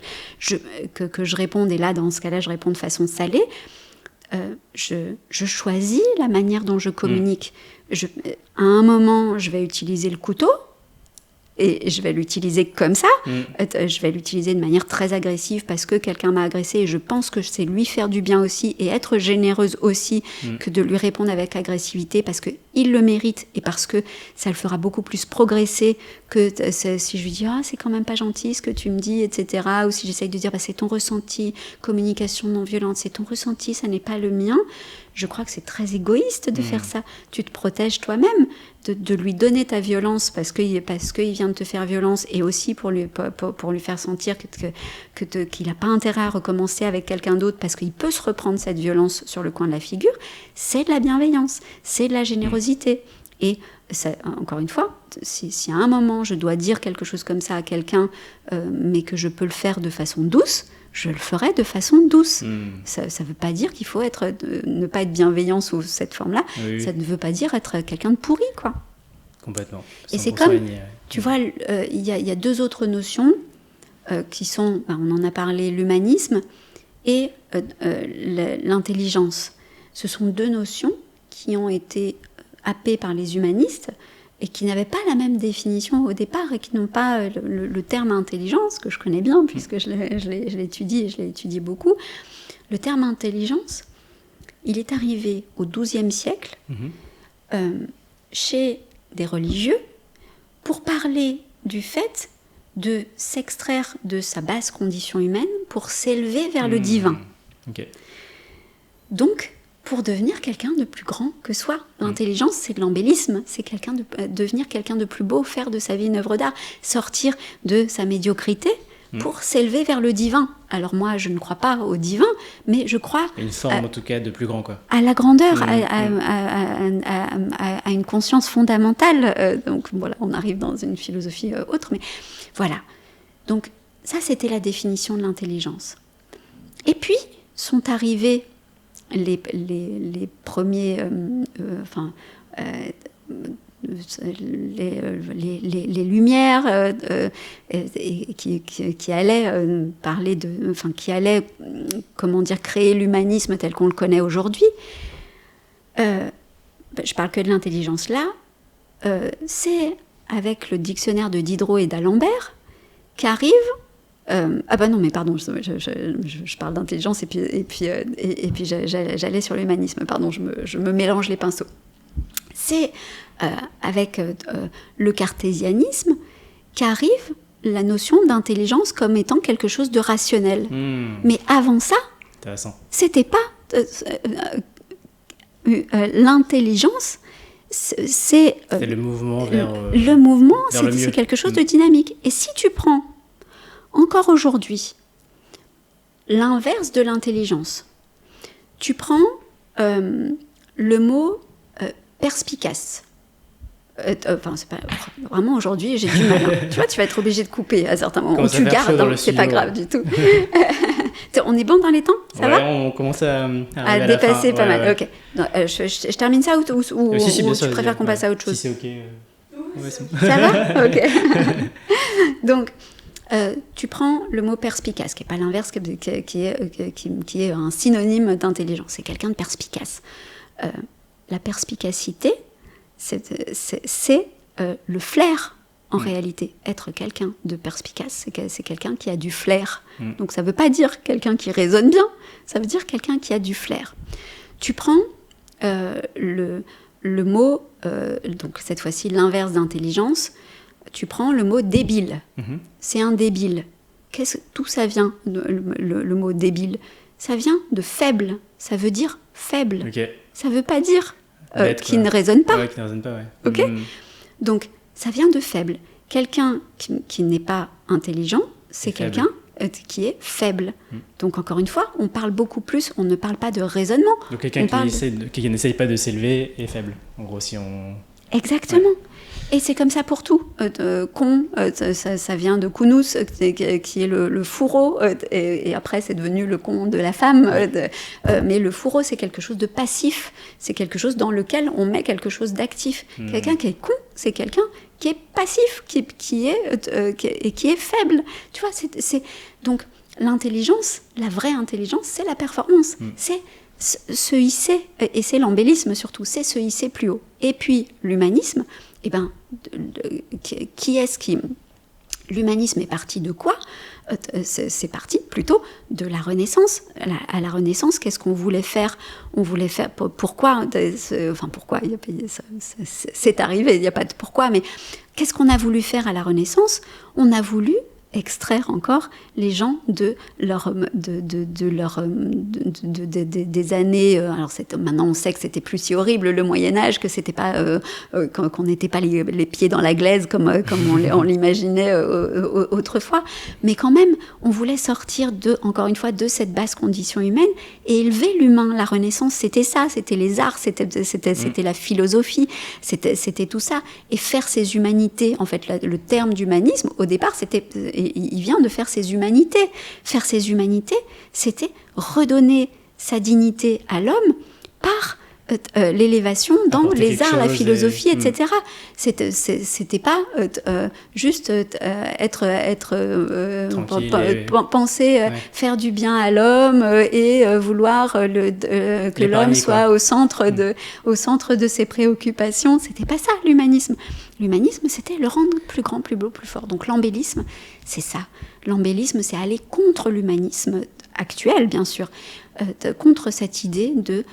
je réponde, et là dans ce cas-là je réponds de façon salée, je choisis la manière dont je communique. À un moment, je vais utiliser le couteau, et je vais l'utiliser comme ça. Je vais l'utiliser de manière très agressive parce que quelqu'un m'a agressé et je pense que c'est lui faire du bien aussi et être généreuse aussi que de lui répondre avec agressivité parce qu'il le mérite et parce que ça le fera beaucoup plus progresser que si je lui dis c'est quand même pas gentil ce que tu me dis, etc. Ou si j'essaye de dire c'est ton ressenti, communication non violente, c'est ton ressenti, ça n'est pas le mien. Je crois que c'est très égoïste de faire ça. Tu te protèges toi-même de lui donner ta violence parce qu'il vient de te faire violence, et aussi pour lui faire sentir qu'il n'a pas intérêt à recommencer avec quelqu'un d'autre parce qu'il peut se reprendre cette violence sur le coin de la figure. C'est de la bienveillance, c'est de la générosité. Et ça, encore une fois, si à un moment je dois dire quelque chose comme ça à quelqu'un, mais que je peux le faire de façon douce, je le ferai de façon douce. Ça ne veut pas dire qu'il faut ne pas être bienveillant sous cette forme-là. Oui. Ça ne veut pas dire être quelqu'un de pourri, quoi. Complètement. Et c'est comme, tu vois, il y a deux autres notions qui sont, on en a parlé, l'humanisme et l'intelligence. Ce sont deux notions qui ont été happées par les humanistes et qui n'avaient pas la même définition au départ et qui n'ont pas le terme intelligence, que je connais bien puisque je l'ai étudié et je l'ai étudié beaucoup. Le terme intelligence, il est arrivé au XIIe siècle chez des religieux pour parler du fait de s'extraire de sa basse condition humaine pour s'élever vers le divin. Okay. Donc, pour devenir quelqu'un de plus grand que soi. L'intelligence, c'est de l'embellisme, c'est devenir quelqu'un de plus beau, faire de sa vie une œuvre d'art, sortir de sa médiocrité pour s'élever vers le divin. Alors moi, je ne crois pas au divin, mais je crois... Une forme, en tout cas, de plus grand, quoi. À la grandeur, à une conscience fondamentale. Donc voilà, on arrive dans une philosophie autre, mais voilà. Donc ça, c'était la définition de l'intelligence. Et puis, sont arrivés les premiers... les lumières qui allaient parler de, qui allaient, comment dire, créer l'humanisme tel qu'on le connaît aujourd'hui. Je parle que de l'intelligence là. C'est avec le dictionnaire de Diderot et d'Alembert qu'arrive. Ah bah non, mais pardon, je parle d'intelligence et puis j'allais sur l'humanisme. Pardon, je me mélange les pinceaux. C'est avec le cartésianisme qu'arrive la notion d'intelligence comme étant quelque chose de rationnel. Mais avant ça, c'était pas... l'intelligence, c'est le mouvement vers... le mouvement, vers c'est quelque chose de dynamique. Et si tu prends, encore aujourd'hui, l'inverse de l'intelligence, tu prends le mot perspicace. C'est pas, vraiment aujourd'hui j'ai du mal. Tu vois, tu vas être obligé de couper à certains moments. Ou tu gardes, c'est pas grave du tout. On est bon dans les temps, ça va? On commence à dépasser pas mal. Ok. Non, je termine ça ou tu préfères qu'on passe à autre chose? Si c'est ok. Ça va? Ok. Donc, tu prends le mot perspicace, qui n'est pas l'inverse, qui est un synonyme d'intelligence. C'est quelqu'un de perspicace. La perspicacité, c'est le flair, en réalité. Être quelqu'un de perspicace, c'est quelqu'un qui a du flair. Donc ça ne veut pas dire quelqu'un qui raisonne bien, ça veut dire quelqu'un qui a du flair. Tu prends le mot, donc cette fois-ci l'inverse d'intelligence, tu prends le mot débile. C'est un débile. D'où ça vient, le mot débile? Ça vient de faible, ça veut dire faible. Okay. Ça ne veut pas dire qui ne raisonne pas. Qui ne raisonne pas, ouais. Ok. Donc, ça vient de faible. Quelqu'un qui n'est pas intelligent, c'est quelqu'un qui est faible. Donc, encore une fois, on parle beaucoup plus, on ne parle pas de raisonnement. Donc, quelqu'un qui n'essaye pas de s'élever est faible. En gros, si on... Exactement. Ouais. Et c'est comme ça pour tout. Con, ça vient de kunus, qui est le fourreau, et après c'est devenu le con de la femme. Mais le fourreau, c'est quelque chose de passif. C'est quelque chose dans lequel on met quelque chose d'actif. Quelqu'un qui est con, c'est quelqu'un qui est passif, qui est faible. Tu vois, donc l'intelligence, la vraie intelligence, c'est la performance. C'est se hisser, et c'est l'embellisme surtout, c'est se hisser plus haut. Et puis l'humanisme, eh ben, l'humanisme est parti de quoi? C'est parti plutôt de la Renaissance. À la Renaissance, qu'est-ce qu'on voulait faire? On voulait faire... Pourquoi? Pourquoi? C'est arrivé, il n'y a pas de pourquoi, mais qu'est-ce qu'on a voulu faire à la Renaissance? On a voulu extraire encore les gens des années. Alors maintenant on sait que c'était plus si horrible le Moyen Âge, que c'était pas qu'on n'était pas les pieds dans la glaise comme on l'imaginait autrefois, mais quand même on voulait sortir encore une fois de cette basse condition humaine et élever l'humain. La Renaissance, c'était ça, c'était les arts, c'était la philosophie, c'était tout ça, et faire ces humanités. En fait, le terme d'humanisme au départ, il vient de faire ses humanités. Faire ses humanités, c'était redonner sa dignité à l'homme par l'élévation dans les arts, la philosophie, etc. C'était pas juste penser faire du bien à l'homme et vouloir que l'homme soit au centre de ses préoccupations. C'était pas ça l'humanisme. L'humanisme, c'était le rendre plus grand, plus beau, plus fort. Donc l'embellisme, c'est ça. L'embellisme, c'est aller contre l'humanisme actuel, bien sûr, contre cette idée de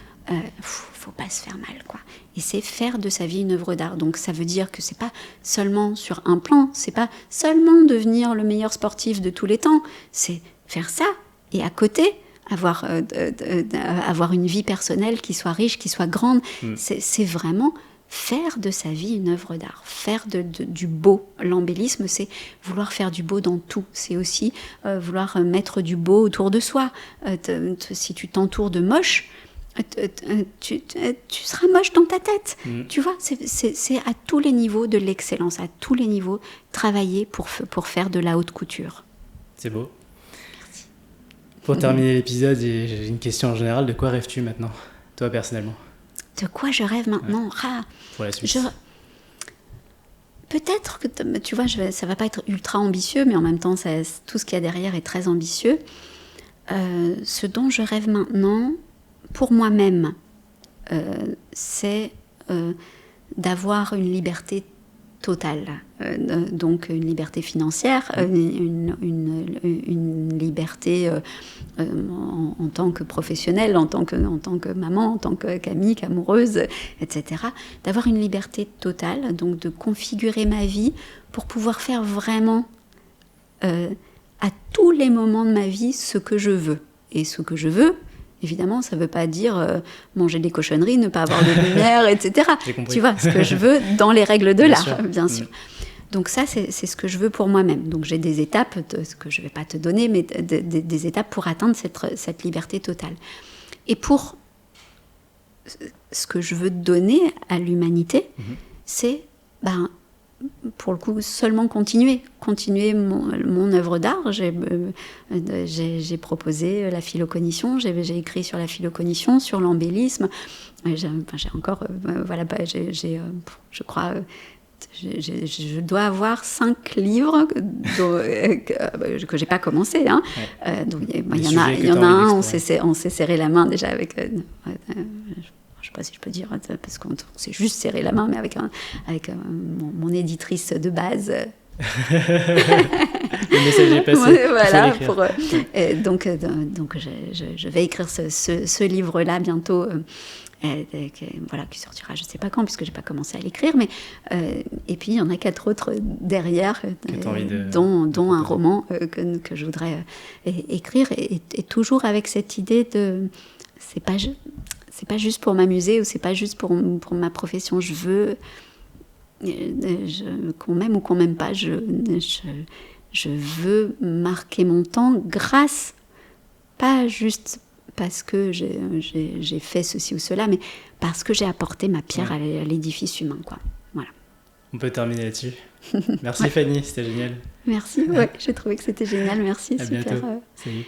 faut pas se faire mal, quoi. Et c'est faire de sa vie une œuvre d'art. Donc ça veut dire que c'est pas seulement sur un plan, c'est pas seulement devenir le meilleur sportif de tous les temps, c'est faire ça et à côté avoir une vie personnelle qui soit riche, qui soit grande. C'est vraiment faire de sa vie une œuvre d'art, faire du beau. L'embellisme, c'est vouloir faire du beau dans tout. C'est aussi vouloir mettre du beau autour de soi. Si tu t'entoures de moche, tu seras moche dans ta tête. Tu vois, c'est à tous les niveaux de l'excellence, à tous les niveaux, travailler pour faire de la haute couture. C'est beau. Merci. Pour terminer l'épisode, j'ai une question en général. De quoi rêves-tu maintenant, toi personnellement ? De quoi je rêve maintenant ? Pour la suite. Peut-être que, tu vois, ça va pas être ultra ambitieux, mais en même temps, tout ce qu'il y a derrière est très ambitieux. Ce dont je rêve maintenant, pour moi-même, c'est d'avoir une liberté totale. Donc une liberté financière, une liberté en tant que professionnelle, en tant que maman, en tant qu'amie, qu'amoureuse, etc. D'avoir une liberté totale, donc de configurer ma vie pour pouvoir faire vraiment à tous les moments de ma vie ce que je veux. Et ce que je veux, évidemment, ça ne veut pas dire manger des cochonneries, ne pas avoir de lumière, etc. Tu vois, ce que je veux dans les règles de l'art, bien sûr. Donc ça, c'est ce que je veux pour moi-même. Donc j'ai des étapes, que je ne vais pas te donner, mais des étapes pour atteindre cette liberté totale. Et pour ce que je veux donner à l'humanité, c'est, pour le coup, seulement continuer mon œuvre d'art. J'ai proposé la philocognition, j'ai écrit sur la philocognition, sur l'embellisme. J'ai encore, je crois... Je dois avoir 5 livres que j'ai pas commencé. Hein. Donc il y en a un, on s'est serré la main déjà avec. Je sais pas si je peux dire, parce qu'on s'est juste serré la main, mais avec mon éditrice de base. Le message est passé. Voilà. Donc je vais écrire ce livre-là bientôt. Qui sortira je ne sais pas quand, puisque je n'ai pas commencé à l'écrire, mais et puis il y en a 4 autres derrière, dont un roman que je voudrais écrire, et toujours avec cette idée de c'est pas juste pour m'amuser, ou c'est pas juste pour ma profession. Je veux qu'on m'aime ou qu'on m'aime pas, je veux marquer mon temps grâce, pas juste parce que j'ai fait ceci ou cela, mais parce que j'ai apporté ma pierre à l'édifice humain, quoi. Voilà. On peut terminer là-dessus. Merci Fanny, c'était génial. Merci, j'ai trouvé que c'était génial, merci. À super. Bientôt. Salut.